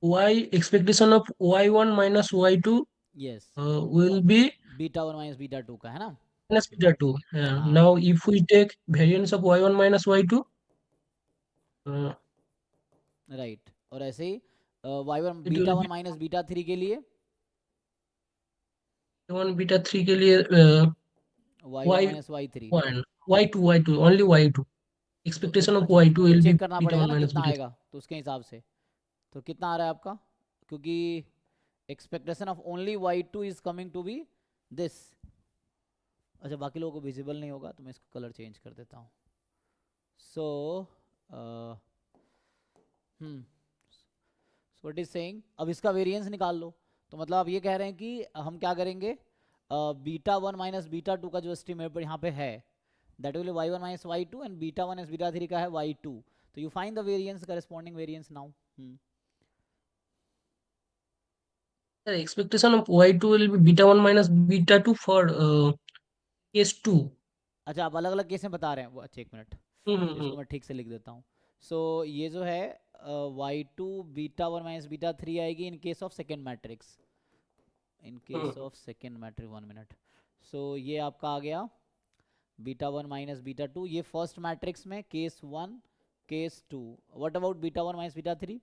y expectation of y1 minus y2 yes, will be beta 1 minus beta 2 का है ना? minus beta 2. हाँ, Now if we take variance of y1 minus y2, right. और ऐसे ही y1 it beta will 1 be minus beta 3 के लिए y1 beta 3 के लिए y1 minus y3। y1 y2 only y2 expectation of अच्छा, y2 तो will be check करना beta पड़ेगा 1 ना minus कितना beta 3. आएगा, तो उसके हिसाब से। तो कितना आ रहा है आपका? क्योंकि expectation of only y2 is coming to be this. अच्छा, बाकी लोगों को विजिबल नहीं होगा तो मैं इसका कलर चेंज कर देता हूँ। सो व्हाट इज सेइंग, अब इसका वेरिएंस निकाल लो। तो मतलब आप ये कह रहे हैं कि हम क्या करेंगे, बीटा 1 माइनस बीटा 2 का जो एस्टिमेट यहाँ पे है that will y1 minus y2 and beta 1 S beta 3 का है y2। तो you find the variance, corresponding variance now. The expectation of y2 will be beta 1 minus beta 2 for case 2. अच्छा, आप अलग अलग केस में बता रहे हैं वो। अच्छा, एक मिनट, तो इसको मैं ठीक से लिख देता हूँ। सो ये जो है y2 बीटा 1 माइनस बीटा 3 आएगी in case of second matrix, in case of second matrix. 1 minute. So ये आपका आ गया बीटा 1 माइनस बीटा 2, ये फर्स्ट मैट्रिक्स में case 1 case 2। What about beta 1 minus beta 3?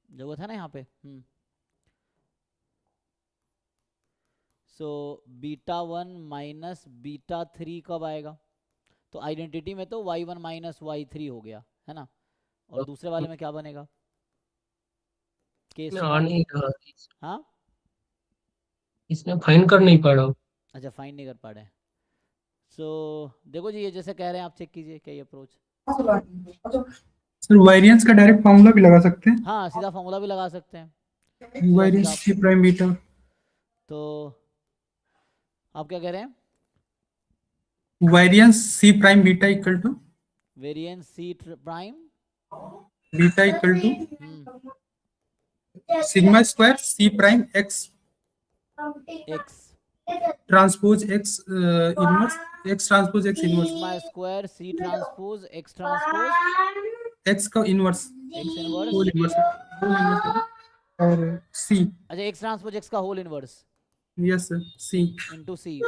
जो वो था ना यहाँ पे। सो बीटा 1 माइनस बीटा 3 कब आएगा? तो आइडेंटिटी में तो y1 माइनस y3 हो गया है ना, और दूसरे वाले में क्या बनेगा? केस इसमें आ नहीं रहा, हाँ, इसमें फाइन कर नहीं पा रहा हूँ। अच्छा फाइंड नहीं कर पा रहे हैं। सो देखो जी, ये जैसे कह रहे हैं आप चेक कीजिए क्या ये अप्रोच। सर वेरिएंस का डायरेक्ट फॉर्मूला भी लगा सकते हैं, हाँ, सीधा फॉर्मूला भी लगा सकते हैं, सीधा वेरिएंस सीधा। C prime beta. तो आप क्या कह रहे हैं? Variance c prime beta equal to variance c prime beta equal to sigma square c prime x x transpose x inverse x transpose x inverse sigma square c transpose x transpose x का inverse x inverse. Whole inverse और c. अच्छा, x transpose x का whole inverse yes sir, c. Into c.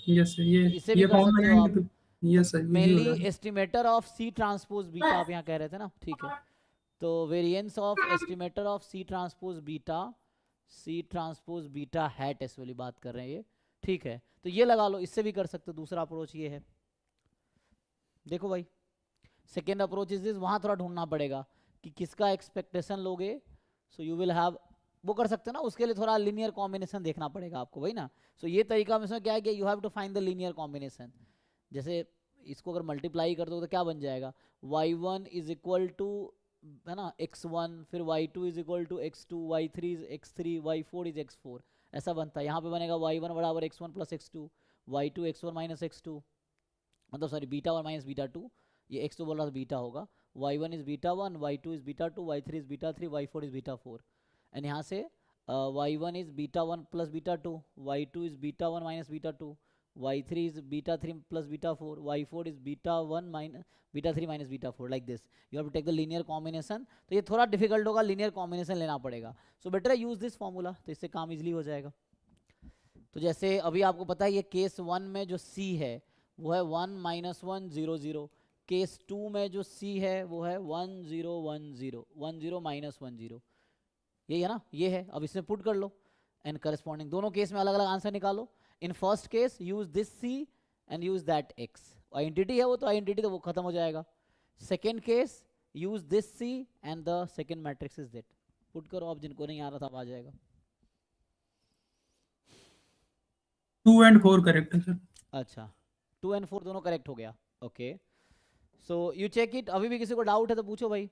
Yes sir, इससे भी ये कर formula सकते हो आप। लगाएंगे तो यस सर, इजी मेनली होगा। Estimator of C transpose beta आप यहाँ कह रहे थे ना, ठीक है। तो variance of estimator of C transpose beta hat S वाली बात कर रहे हैं ये, ठीक है। तो ये लगा लो, इससे भी कर सकते हो। दूसरा अप्रोच ये है, देखो भाई, सेकेंड अप्रोच इज दिस। वहां थोड़ा ढूंढना पड़ेगा कि किसका एक्सपेक्टेशन लोगे। सो यू विल हैव, वो कर सकते हो ना, उसके लिए थोड़ा लीनियर कॉम्बिनेशन देखना पड़ेगा आपको, वही ना। सो ये तरीका में क्या है कि you have to find the linear combination. जैसे इसको अगर मल्टीप्लाई कर दो तो क्या बन जाएगा? y1 इज इक्वल टू, है ना, x1, फिर y2 is equal to x2, y3 is x3, y4 is x4, ऐसा बनता है। यहाँ पे बनेगा y1 बराबर x1 plus x2, y2 x1 minus x2, मतलब सॉरी बीटा 1 माइनस बीटा 2, ये x2 बोल रहा था बीटा होगा, y1 is beta 1, y2 is beta 2, y3 is beta 3, y4 is beta 4। And यहाँ से y1 is beta 1 plus beta 2, y2 is beta 1 minus beta 2, y3 is beta 3 plus beta 4, y4 is beta 1 minus beta 3 minus beta 4, like this you have to take the linear combination। तो ये थोड़ा difficult होगा, linear combination लेना पड़ेगा। So better है use this formula, तो इससे काम इजीली हो जाएगा। तो जैसे अभी आपको पता है ये केस 1 में जो c है वो है 1 माइनस 1 0 0, केस 2 में जो c है वो है 1 0 1 0 1 0 माइनस 1 0, यही है ना, ये है। अब इसमें पुट कर लो एंड करस्पॉन्डिंग दोनों केस में अलग अलग आंसर निकालो। In first case use this c and use that x, identity है वो, तो आइडेंटिटी तो वो खत्म हो जाएगा। Second case use this c and the second matrix is that. Put करो, अब जिनको नहीं आ रहा था आ जाएगा। 2 and 4 करेक्ट है सर। अच्छा, 2 and 4 दोनों करेक्ट हो गया, okay. So you check it. अभी भी किसी को डाउट है तो पूछो भाई।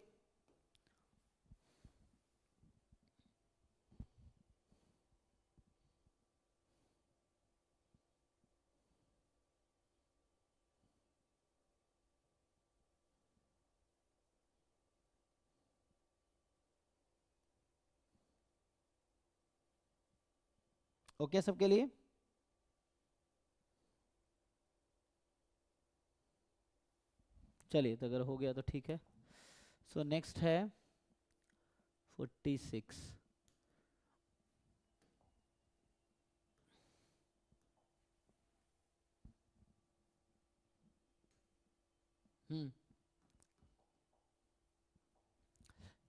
ओके सबके लिए? चलिए, तो अगर हो गया तो ठीक है। सो नेक्स्ट है 46।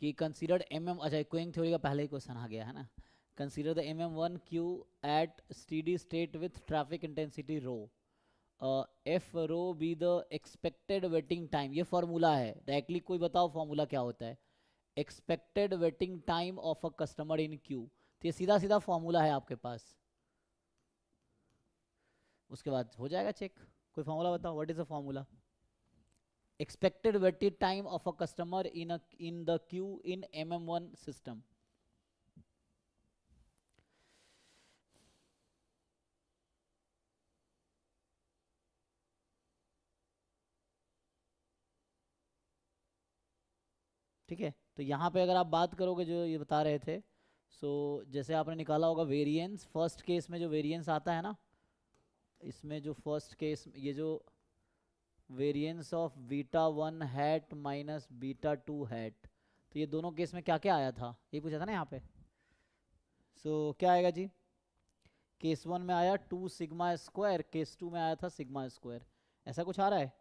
कि कंसीडर्ड अच्छा इक्वेइंग थ्योरी का पहले ही क्वेश्चन आ गया है ना। Consider the MM1 queue at steady state with traffic intensity rho, if rho be the expected waiting time. ये फॉर्मूला है डायरेक्टली, कोई बताओ फॉर्मूला क्या होता है? Expected waiting time of a customer in queue. तो ये सीधा सीधा फॉर्मूला है आपके पास, उसके बाद हो जाएगा चेक। कोई फॉर्मूला बताओ, what is the formula? expected waiting time of a customer in the queue in MM1 system। ठीक है। तो यहाँ पे अगर आप बात करोगे जो ये बता रहे थे, सो जैसे आपने निकाला होगा वेरिएंस, फर्स्ट केस में जो वेरिएंस आता है ना, इसमें जो फर्स्ट केस ये जो variance of beta 1 hat minus beta 2 hat, तो ये दोनों केस में क्या क्या आया था, ये पूछा था ना यहाँ पे। सो क्या आएगा जी, केस 1 में आया 2 सिग्मा स्क्वायर, केस 2 में आया था सिग्मा स्क्वायर, ऐसा कुछ आ रहा है।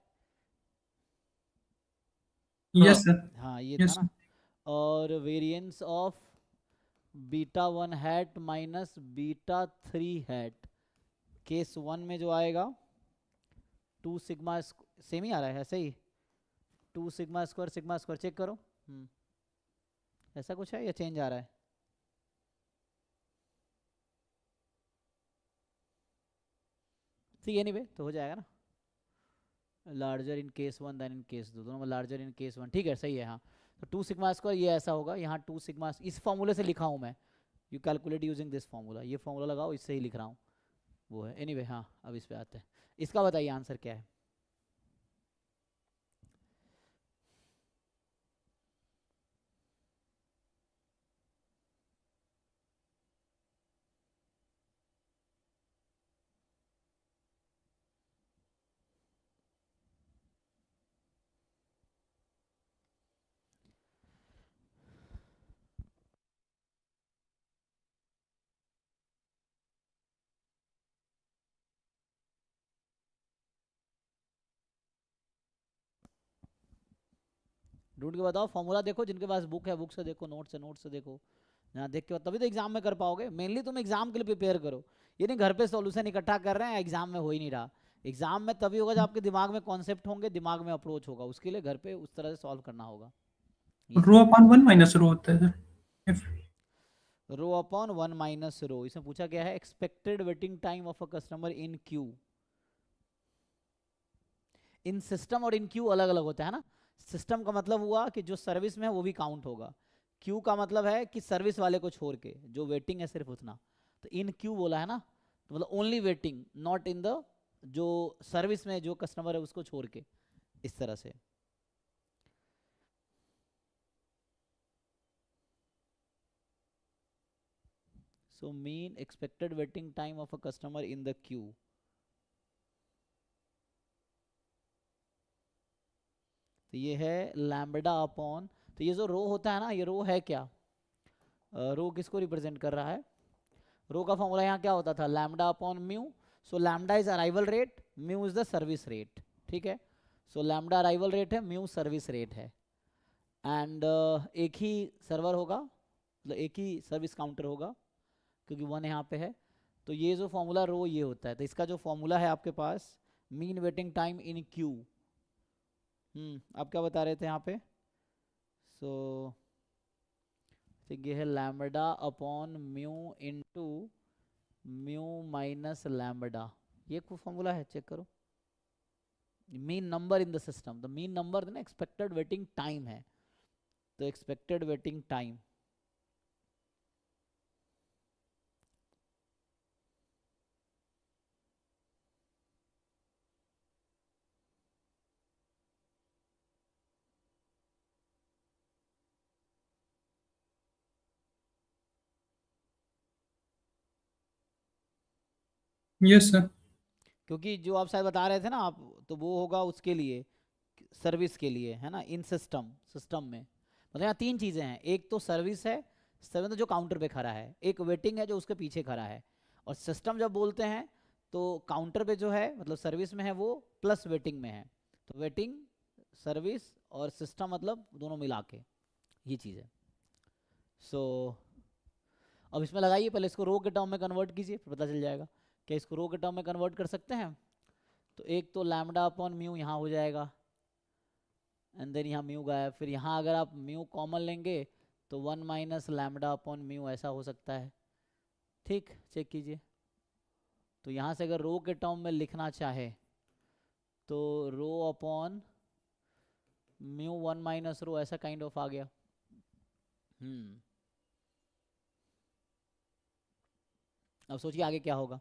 यस सर, हाँ ये यस था ना। और variance of beta 1 hat minus beta 3 hat, case 1 में जो आएगा 2 सिग्मा, सेम ही आ रहा है ऐसे ही, 2 सिग्मा स्क्वायर चेक करो। ऐसा कुछ है या चेंज आ रहा है। ठीक, एनीवे तो हो जाएगा ना, larger in case 1 then in case 2, दोनों में लार्जर इन केस 1, ठीक है सही है। हाँ तो 2 सिग्मा स्क्वायर ये ऐसा होगा, यहाँ 2 सिग्मा, इस फॉर्मूले से लिखा हूँ मैं, you calculate using this formula, ये फॉर्मूला लगाओ, इससे ही लिख रहा हूँ वो है। एनीवे हाँ अब इस पे आते हैं, इसका बताइए आंसर क्या है। ढूंढ के बताओ फॉर्मूला, देखो जिनके पास बुक है बुक से देखो, नोट से देखो, यहाँ देख के तभी तो एग्जाम में कर पाओगे। मेनली तुम एग्जाम के लिए प्रिपेयर करो, ये नहीं घर पे सॉल्यूशन इकट्ठा कर रहे हैं एग्जाम में हो ही नहीं रहा। एग्जाम में तभी होगा जब आपके दिमाग में कॉन्सेप्ट होंगे, दिमाग में अप्रोच होगा, उसके लिए घर पे उस तरह से सॉल्व करना होगा। रो अपॉन 1 माइनस रो होता है sir. Rho upon 1 minus rho, इसमें पूछा गया है expected waiting time of a customer in Q. In system और इन क्यू अलग अलग होता है ना। सिस्टम का मतलब हुआ कि जो सर्विस में है वो भी काउंट होगा, क्यू का मतलब है कि सर्विस वाले को छोड़ के जो वेटिंग है सिर्फ उतना। तो इन क्यू बोला है ना, तो मतलब only waiting, not in the जो सर्विस में जो कस्टमर है उसको छोड़ के, इस तरह से। So mean expected waiting time of a customer in the Q. तो ये है लैम्बडा अपॉन, तो ये जो रो होता है ना, ये रो है क्या, रो किसको रिप्रेजेंट कर रहा है। रो का फॉर्मूला यहाँ क्या होता था, lambda upon mu. So lambda is arrival rate, mu is the service rate, ठीक है। सो लैम्बडा अराइवल रेट है, म्यू सर्विस रेट है, एंड एक ही सर्वर होगा, मतलब एक ही सर्विस काउंटर होगा क्योंकि 1 यहाँ पे है। तो ये जो फॉर्मूला रो ये होता है, तो इसका जो फॉर्मूला है आपके पास mean waiting time in queue. आप क्या बता रहे थे यहाँ पे। सो ये है lambda upon mu into mu minus lambda, ये कोई फॉर्मूला है चेक करो। Mean number in the system, the mean number ना एक्सपेक्टेड वेटिंग टाइम है, तो expected waiting time yes sir. क्योंकि जो आप शायद बता रहे थे ना आप, तो वो होगा उसके लिए, सर्विस के लिए है ना, इन सिस्टम में मतलब यहाँ 3 चीज़ें हैं, एक तो सर्विस है, सर्विस तो जो काउंटर पे खड़ा है, एक वेटिंग है जो उसके पीछे खड़ा है, और सिस्टम जब बोलते हैं तो काउंटर पे जो है मतलब सर्विस में है वो प्लस वेटिंग में है, तो वेटिंग सर्विस और सिस्टम मतलब दोनों मिला के ये चीज़ है। सो अब इसमें लगाइए, पहले इसको रो के टर्म में कन्वर्ट कीजिए फिर पता चल जाएगा। क्या इसको रो के टर्म में कन्वर्ट कर सकते हैं। तो एक तो लैम्बडा अपॉन म्यू यहाँ हो जाएगा, एंड देन यहाँ म्यू गायब, फिर यहाँ अगर आप म्यू कॉमन लेंगे तो 1 माइनस लैम्बडा अपॉन म्यू ऐसा हो सकता है, ठीक चेक कीजिए। तो यहाँ से अगर रो के टर्म में लिखना चाहे तो rho upon mu 1 minus rho ऐसा काइंड ऑफ आ गया। अब सोचिए आगे क्या होगा।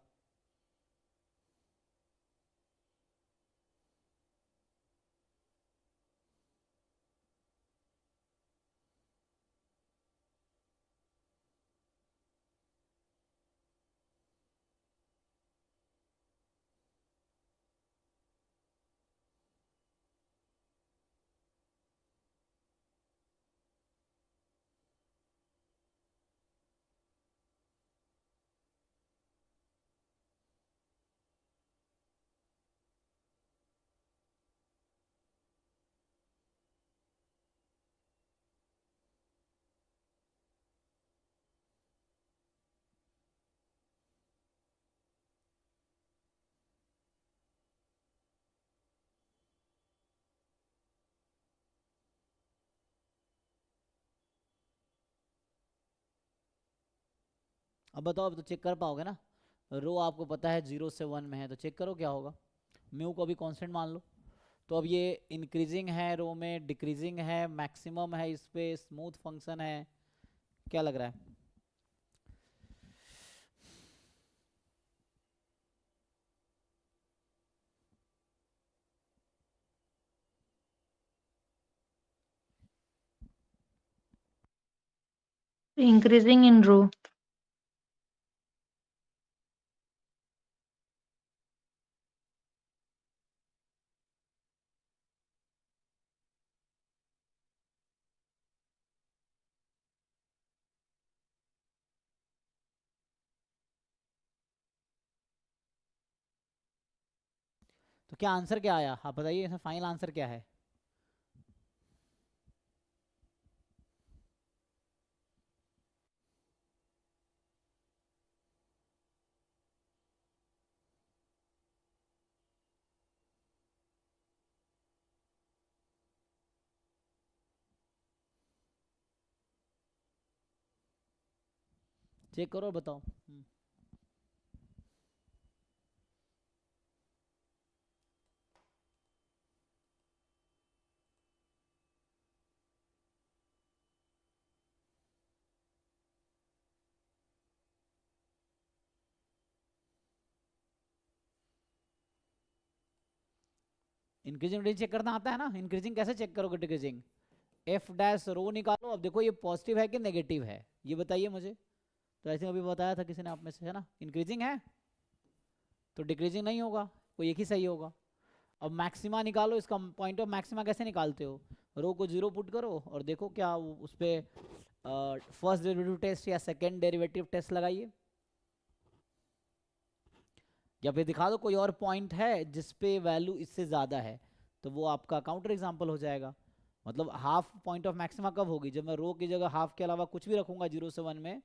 अब बताओ, अब तो चेक कर पाओगे ना। रो आपको पता है 0 से 1 में है, तो चेक करो क्या होगा। म्यू को भी कांस्टेंट मान लो। तो अब ये इंक्रीजिंग है रो में, डिक्रीजिंग है, मैक्सिमम है इस पे, स्मूथ फंक्शन है, क्या लग रहा है? Increasing in row. तो क्या आंसर क्या आया, आप बताइए, इसमें फाइनल आंसर क्या है? चेक करो और बताओ। इंक्रीजिंग डिक्रीजिंग चेक करना आता है ना। इंक्रीजिंग कैसे चेक करोगे डिक्रीजिंग? एफ डैश रो निकालो। अब देखो ये पॉजिटिव है कि नेगेटिव है, ये बताइए मुझे। तो ऐसे अभी बताया था किसी ने आप में से, है ना? इंक्रीजिंग है तो डिक्रीजिंग नहीं होगा, कोई एक ही सही होगा। अब मैक्सिमा निकालो, इसका पॉइंट ऑफ मैक्सिमा कैसे निकालते हो? रो को 0 पुट करो और देखो क्या उस पर फर्स्ट डेरिवेटिव टेस्ट या सेकेंड डेरिवेटिव टेस्ट लगाइए, या फिर दिखा दो कोई और पॉइंट है जिसपे वैल्यू इससे ज़्यादा है, तो वो आपका काउंटर एग्जाम्पल हो जाएगा। मतलब हाफ पॉइंट ऑफ मैक्सिमा कब होगी? जब मैं रो की जगह हाफ के अलावा कुछ भी रखूंगा 0 से 1 में,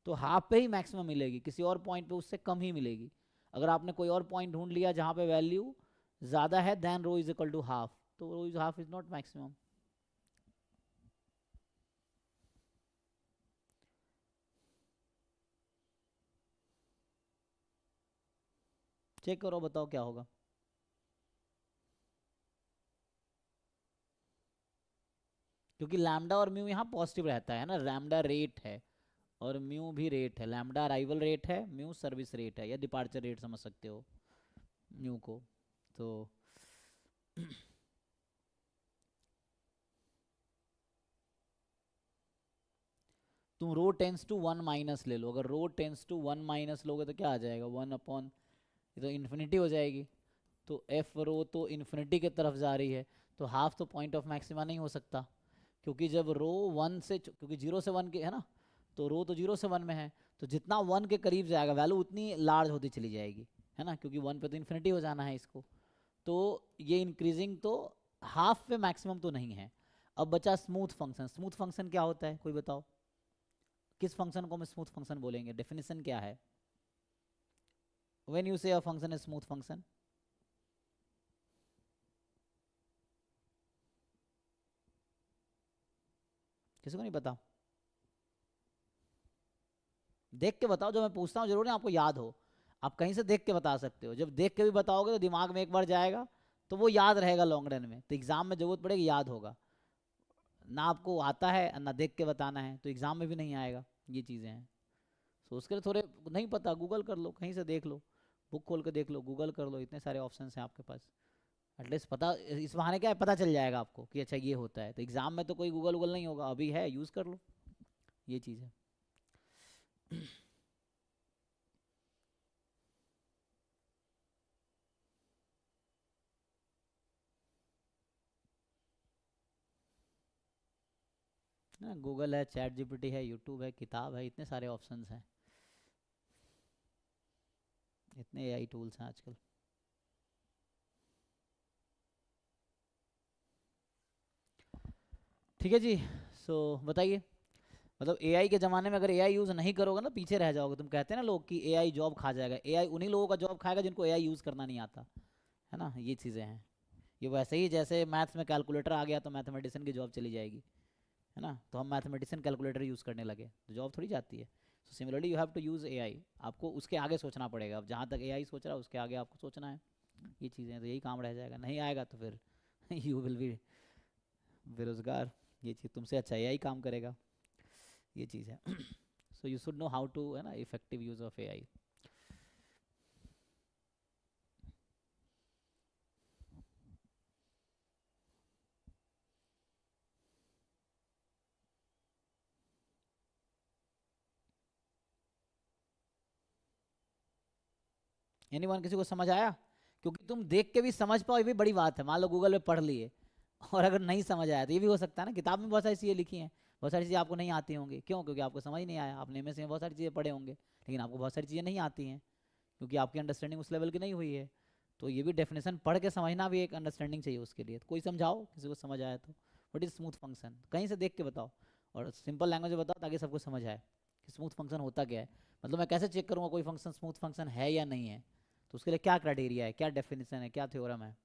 तो हाफ पे ही मैक्सिमम मिलेगी, किसी और पॉइंट पे उससे कम ही मिलेगी। अगर आपने कोई और पॉइंट ढूंढ लिया जहाँ पे वैल्यू ज़्यादा है then rho is equal to half, तो rho is half is not maximum. Check करो, बताओ क्या होगा। क्योंकि लैम्डा और म्यू यहाँ पॉजिटिव रहता है ना, लैम्डा रेट है और म्यू भी रेट है। लैम्डा अराइवल रेट है, म्यू सर्विस रेट है, या डिपार्चर रेट समझ सकते हो म्यू को। तो तुम रो टेंस टू 1 माइनस ले लो। अगर रो टेंस टू 1 माइनस लोगे तो क्या आ जाएगा? 1 अपॉन, ये तो इन्फिनिटी हो जाएगी। तो एफ रो तो इन्फिनिटी की तरफ जा रही है, तो हाफ तो पॉइंट ऑफ मैक्सिमा नहीं हो सकता, क्योंकि जब रो 1 से, क्योंकि 0 से 1 के है ना, तो रो तो 0 से 1 में है, तो जितना 1 के करीब जाएगा वैल्यू उतनी लार्ज होती चली जाएगी, है ना, क्योंकि 1 पे तो इन्फिनिटी हो जाना है इसको। तो ये इंक्रीजिंग तो हाफ पे मैक्सिमम तो नहीं है। अब बचा स्मूथ फंक्शन। स्मूथ फंक्शन क्या होता है, कोई बताओ? किस फंक्शन को हम स्मूथ फंक्शन बोलेंगे? डेफिनेशन क्या है? व्हेन यू से a function is smooth function? किसी को नहीं पता? देख के बताओ, जो मैं पूछता हूँ जरूर नहीं आपको याद हो। आप कहीं से देख के बता सकते हो, जब देख के भी बताओगे तो दिमाग में एक बार जाएगा तो वो याद रहेगा लॉन्ग रन में, तो एग्जाम में जरूरत पड़ेगी याद होगा। ना आपको आता है ना देख के बताना है, तो एग्जाम में भी नहीं आएगा। ये चीज़ें हैं। तो उसके लिए थोड़े नहीं पता, गूगल कर लो, कहीं से देख लो, बुक खोल के देख लो, गूगल कर लो, इतने सारे ऑप्शन हैं आपके पास। एटलीस्ट पता, इस बहाने क्या है, पता चल जाएगा आपको कि अच्छा ये होता है। तो एग्जाम में तो कोई गूगल वूगल नहीं होगा, अभी है, यूज़ कर लो, ये चीज़ है। ना गूगल है, चैट जीपीटी है, यूट्यूब है, किताब है, इतने सारे ऑप्शंस हैं, इतने एआई टूल्स हैं आजकल। ठीक है जी। सो बताइए, मतलब एआई के ज़माने में अगर एआई यूज़ नहीं करोगे ना पीछे रह जाओगे। तुम कहते हैं ना लोग कि एआई जॉब खा जाएगा, एआई उन्हीं लोगों का जॉब खाएगा जिनको एआई यूज़ करना नहीं आता, है ना। ये चीज़ें हैं। ये वैसे ही जैसे मैथ्स में कैलकुलेटर आ गया तो मैथमेटिशियन की जॉब चली जाएगी, है ना। तो हम मैथमेटिशियन कैलकुलेटर यूज़ करने लगे तो जॉब थोड़ी जाती है। So similarly you have to use AI, आपको उसके आगे सोचना पड़ेगा। अब जहाँ तक एआई सोच रहा है उसके आगे आपको सोचना है। ये चीज़ें तो यही काम रह जाएगा, नहीं आएगा तो फिर यू विल बी बेरोजगार। ये चीज़ तुमसे अच्छा एआई काम करेगा, ये चीज़ है। So you should know how to, है ना, effective use of AI. Anyone, किसी को समझ आया? क्योंकि तुम देख के भी समझ पाओ ये भी बड़ी बात है। मान लो गूगल पे पढ़ लिए और अगर नहीं समझ आया तो ये भी हो सकता है ना। किताब में बहुत सारी चीज़ें लिखी हैं, बहुत सारी चीज़ें आपको नहीं आती होंगी। क्यों? क्योंकि आपको समझ नहीं आया। आपने में से बहुत सारी चीज़ें पढ़े होंगे लेकिन आपको बहुत सारी चीज़ें नहीं आती हैं क्योंकि आपकी अंडरस्टैंडिंग उस लेवल की नहीं हुई है। तो ये भी डेफिनेशन पढ़ के समझना भी एक अंडरस्टैंडिंग चाहिए उसके लिए। तो कोई समझाओ, किसी को समझ आया तो। What is smooth function? कहीं से देख के बताओ और सिंपल लैंग्वेज में बताओ ताकि सबको समझ आए कि स्मूथ फंक्शन होता क्या है। मतलब मैं कैसे चेक करूँगा कोई फंक्शन स्मूथ फंक्शन है या नहीं है? तो उसके लिए क्या क्राइटेरिया है, क्या डेफिनेशन है, क्या थ्योरम है?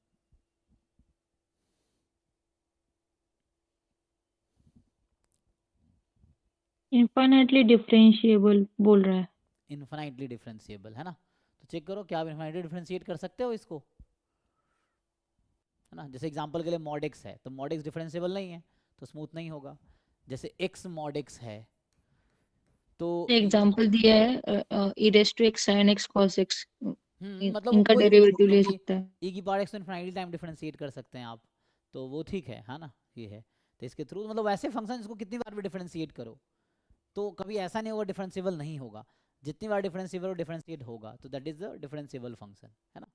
इनफाइनाइटली डिफरेंशिएबल बोल रहा है। इनफाइनाइटली डिफरेंशिएबल है ना। तो चेक करो क्या आप इनफाइनाइटली डिफरेंशिएट कर सकते हो इसको, है ना। जैसे एग्जांपल के लिए मॉड एक्स है तो मॉड एक्स डिफरेंशिएबल नहीं है तो स्मूथ नहीं होगा। जैसे एक्स मॉड एक्स है तो एग्जांपल दिया है e raise to x sin x cos x, मतलब वो इनका कोई, डेरिवेटिव ले क्योंकि सकता है। e की पावर x तो इनफाइनाइटली टाइम डिफरेंशिएट कर सकते हैं आप, तो वो ठीक है ना। ये है तो इसके थ्रू मतलब वैसे फंक्शन जिसको कितनी बार भी डिफरेंशिएट करो तो कभी ऐसा नहीं होगा डिफरेंशिएबल नहीं होगा। जितनी बार डिफरेंशिएबल और डिफरेंशिएट होगा तो that is the differentiable function, है ना।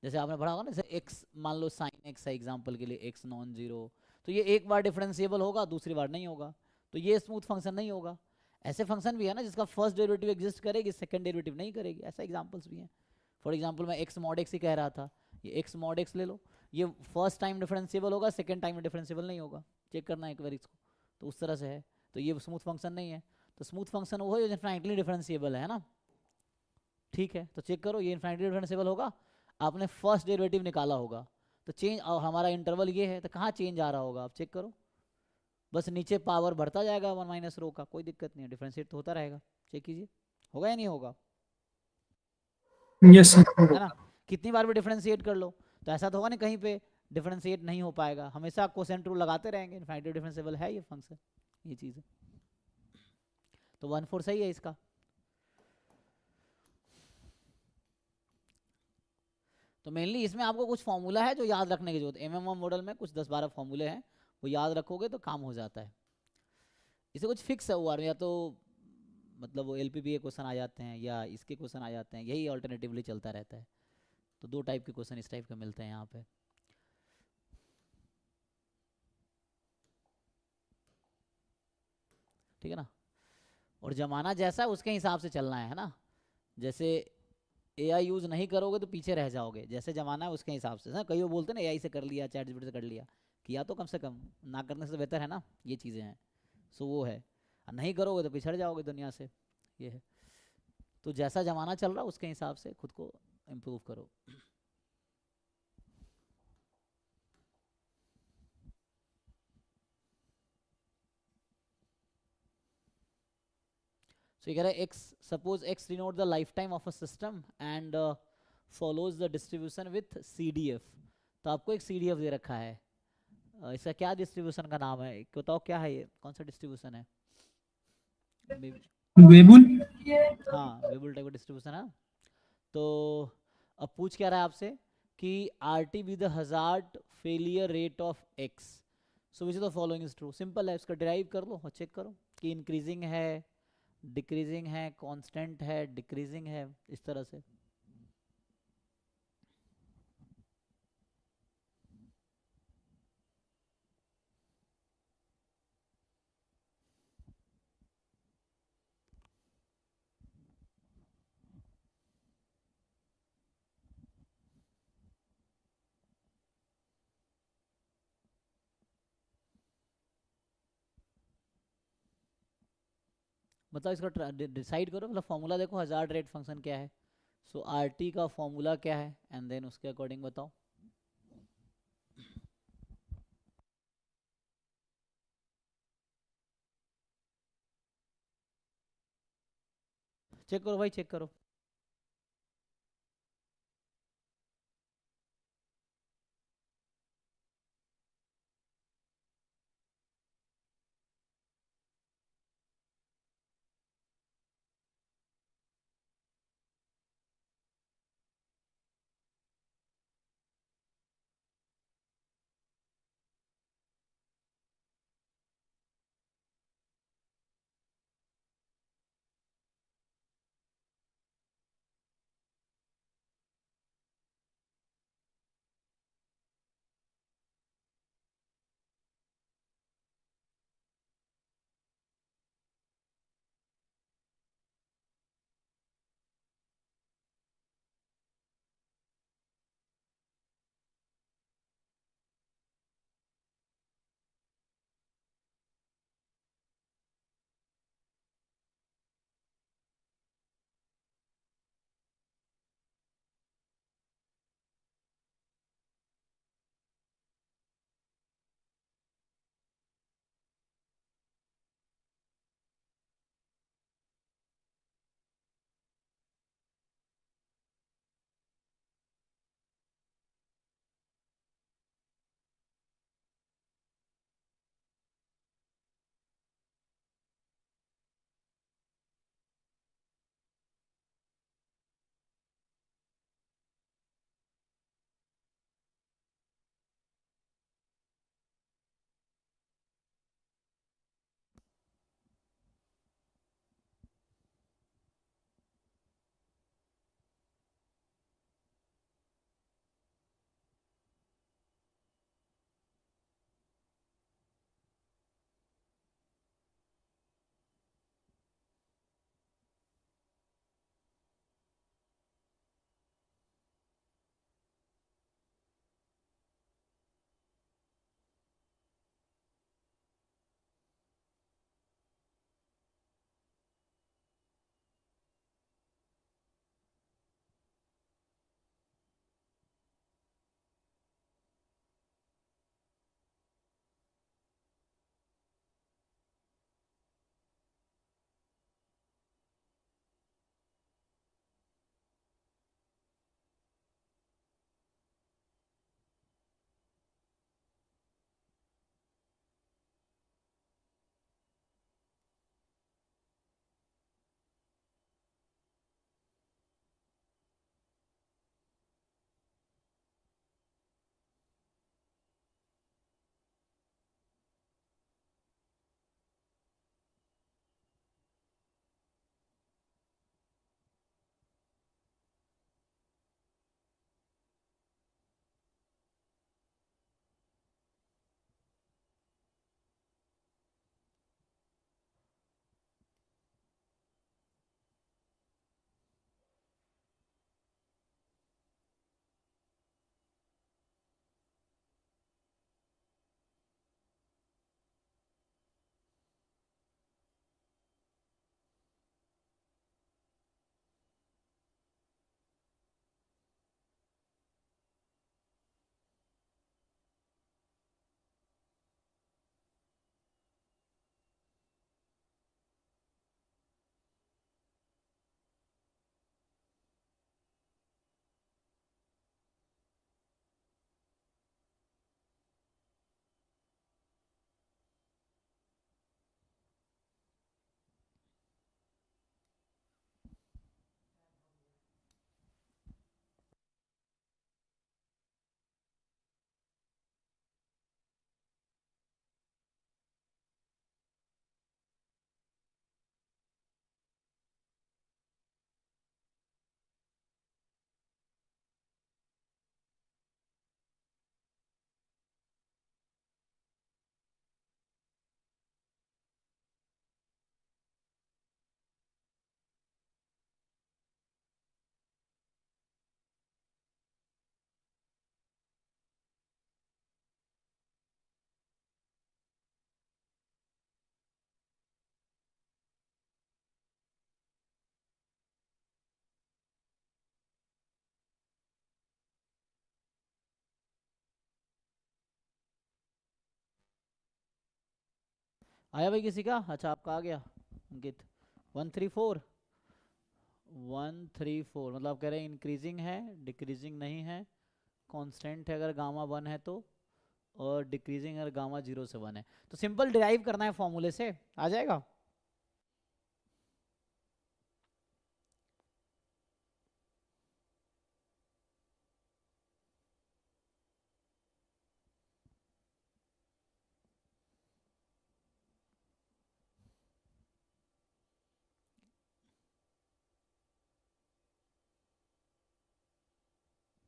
जैसे आपने पढ़ा होगा ना, जैसे x मान लो sin x है एग्जांपल के लिए, x नॉन जीरो, तो ये एक बार डिफरेंशिएबल होगा दूसरी बार नहीं होगा, तो ये स्मूथ फंक्शन नहीं होगा। ऐसे फंक्शन भी है ना जिसका फर्स्ट डेरिवेटिव एग्जिस्ट करेगी सेकंड डेरिवेटिव नहीं करेगी, ऐसा एग्जांपल्स भी हैं। फॉर एग्जांपल मैं x मॉड x ही कह रहा था, ये x मॉड x ले लो, ये फर्स्ट टाइम डिफरेंशिएबल होगा सेकंड टाइम में डिफरेंशिएबल नहीं होगा। चेक करना एक बार इसको, तो उस तरह से है। तो ये स्मूथ फंक्शन नहीं है। तो स्मूथ फंक्शन वो है जो इनफाइनाइटली डिफरेंशिएबल है ना। ठीक है, तो चेक करो ये इनफाइनाइटली डिफरेंशिएबल होगा। आपने फर्स्ट डेरिवेटिव निकाला होगा तो चेंज, और हमारा इंटरवल ये है तो कहाँ चेंज आ रहा होगा आप चेक करो। बस नीचे पावर बढ़ता जाएगा 1 माइनस रो का, कोई दिक्कत नहीं है, डिफरेंशिएट तो होता रहेगा। चेक कीजिए होगा या नहीं होगा, यस सर। है ना। कितनी बार भी डिफरेंशिएट कर लो तो ऐसा तो होगा नहीं कहीं पे डिफरेंशिएट नहीं हो पाएगा, हमेशा कोसेंट रूल लगाते रहेंगे। इनफाइनाइटली डिफरेंशिएबल है ये फंक्शन, ये चीज़ है। तो 1/4 सही है इसका। तो मेनली इसमें आपको कुछ फॉर्मूला है जो याद रखने की जरूरत है। MM मॉडल में कुछ 10-12 फॉर्मूले हैं, वो याद रखोगे तो काम हो जाता है। इसे कुछ फिक्स है OR में, या तो मतलब वो LPB के क्वेश्चन आ जाते हैं या इसके क्वेश्चन आ जाते हैं, यही ऑल्टरनेटिवली चलता रहता है। तो 2 टाइप के क्वेश्चन इस टाइप के मिलते हैं यहाँ पे। ठीक है ना। और जमाना जैसा है उसके हिसाब से चलना है ना। जैसे AI यूज़ नहीं करोगे तो पीछे रह जाओगे, जैसे जमाना है उसके हिसाब से ना। कई वो बोलते हैं ना AI से कर लिया, चैट जीपीटी से कर लिया, किया तो कम से कम, ना करने से बेहतर है ना। ये चीज़ें हैं। सो वो है, नहीं करोगे तो पिछड़ जाओगे दुनिया से, ये है। तो जैसा जमाना चल रहा है उसके हिसाब से खुद को इम्प्रूव करो। So ये कह रहा है x, suppose x denote the lifetime of a system and follows the distribution with CDF। तो आपको एक CDF दे रखा है, इसका क्या डिस्ट्रीब्यूशन का नाम है बताओ, क्या है ये, कौन सा डिस्ट्रीब्यूशन है? वेबुल। हाँ, वेबुल टाइप का डिस्ट्रीब्यूशन है। तो अब पूछ क्या रहा है आपसे कि RT with hazard failure rate of x, so which of the following is true. Simple है, इसका डिराइव कर लो और चेक करो कि इंक्रीजिंग है, डिक्रीजिंग है, कांस्टेंट है, डिक्रीजिंग है, इस तरह से। मतलब इसका डिसाइड करो, मतलब फॉर्मूला देखो हजार्ड रेट फंक्शन क्या है। सो RT का फॉर्मूला क्या है एंड देन उसके अकॉर्डिंग बताओ। चेक करो भाई, चेक करो। आया भाई किसी का? अच्छा आपका आ गया अंकित। 134 1 3 4 मतलब आप कह रहे हैं इंक्रीजिंग है, डिक्रीजिंग नहीं है, कांस्टेंट है अगर गामा 1 है तो, और डिक्रीजिंग अगर गामा 0 से 1 है। तो सिंपल डिराइव करना है फॉर्मूले से, आ जाएगा।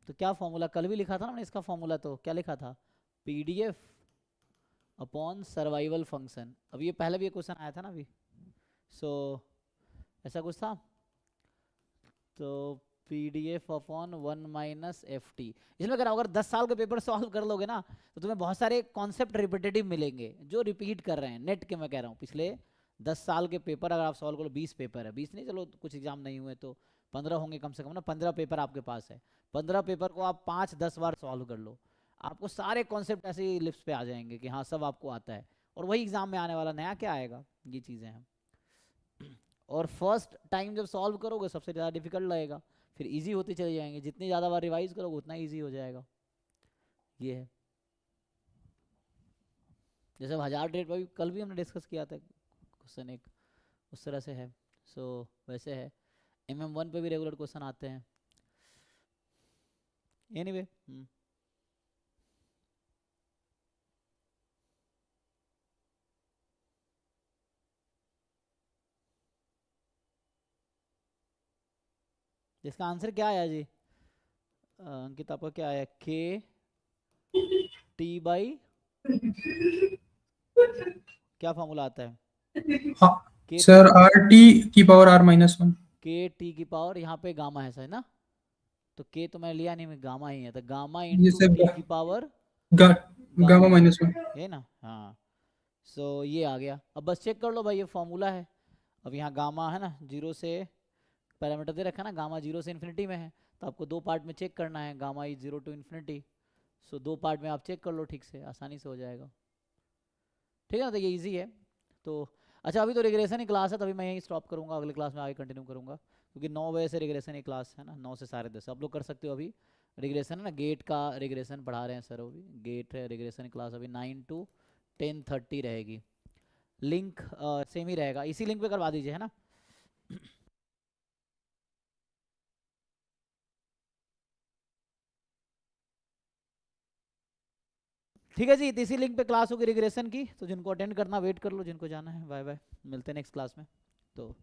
तो क्या फॉर्मूला कल भी लिखा था ना हमने इसका फॉर्मूला, तो क्या लिखा था, पीडीएफ अपॉन सर्वाइवल फंक्शन। अब ये पहले भी ये क्वेश्चन आया था ना अभी, सो ऐसा कुछ था। तो PDF upon 1 minus F T, इसमें अगर 10 साल के पेपर सॉल्व कर लोगे ना तो तुम्हें बहुत सारे कॉन्सेप्ट रिपीटेटिव मिलेंगे जो रिपीट कर रहे हैं। नेट के मैं कह रहा हूँ पिछले 10 साल के पेपर अगर आप सॉल्व करो, 20 पेपर है, 20 नहीं चलो कुछ एग्जाम नहीं हुए तो 15 होंगे कम से कम ना, 15 पेपर आपके पास है, 15 पेपर को आप 5-10 बार सॉल्व कर लो, आपको सारे कॉन्सेप्ट ऐसे ही लिप्स पे आ जाएंगे कि हाँ सब आपको आता है। और वही एग्जाम में आने वाला, नया क्या आएगा, ये चीज़ें हैं। और फर्स्ट टाइम जब सॉल्व करोगे सबसे ज़्यादा डिफिकल्ट लगेगा, फिर इजी होते चले जाएंगे, जितनी ज़्यादा बार रिवाइज करोगे उतना इजी हो जाएगा। ये है जैसे हजार रेट पर भी कल भी हमने डिस्कस किया था क्वेश्चन एक, उस तरह से है। सो वैसे है, MM1 पे भी रेगुलर क्वेश्चन आते हैं। एनीवे इसका आंसर क्या आया जी अंकित, आपका क्या आया, के टी बाई क्या फॉर्मूला आता है, के सर RT की पावर R-1, के टी की पावर, यहाँ पे गामा है सही ना, तो के तो मैं लिया नहीं, मैं गामा ही है, तो गामा ये इंटू सब टी की पावर गामा -1 है ना। हाँ सो ये आ गया। अब बस चेक कर लो भाई, ये फॉर्मूला है। अब यहाँ गामा है ना 0 से पैरामीटर दे रखा है ना, गामा 0 से इन्फिनिटी में है, तो आपको 2 पार्ट में चेक करना है, gamma is 0 to infinity. So 2 part में आप चेक कर लो ठीक से, आसानी से हो जाएगा, ठीक है ना। तो ये इजी है। तो अच्छा अभी तो रिग्रेशन ही क्लास है, तभी मैं यहीं स्टॉप करूँगा, अगले क्लास में आगे कंटिन्यू करूँगा, क्योंकि 9 बजे से रिग्रेशन ही क्लास है ना, 9 से 10:30 आप लोग कर सकते हो। अभी रिग्रेशन है ना, गेट का रिग्रेशन पढ़ा रहे हैं सर, अभी गेट है रिग्रेशन क्लास, अभी 9 to 10:30 रहेगी। लिंक सेम ही रहेगा, इसी लिंक पे करवा दीजिए है ना। ठीक है जी, तो इसी लिंक पे क्लास होगी रिग्रेशन की, तो जिनको अटेंड करना वेट कर लो, जिनको जाना है बाय बाय, मिलते हैं नेक्स्ट क्लास में। तो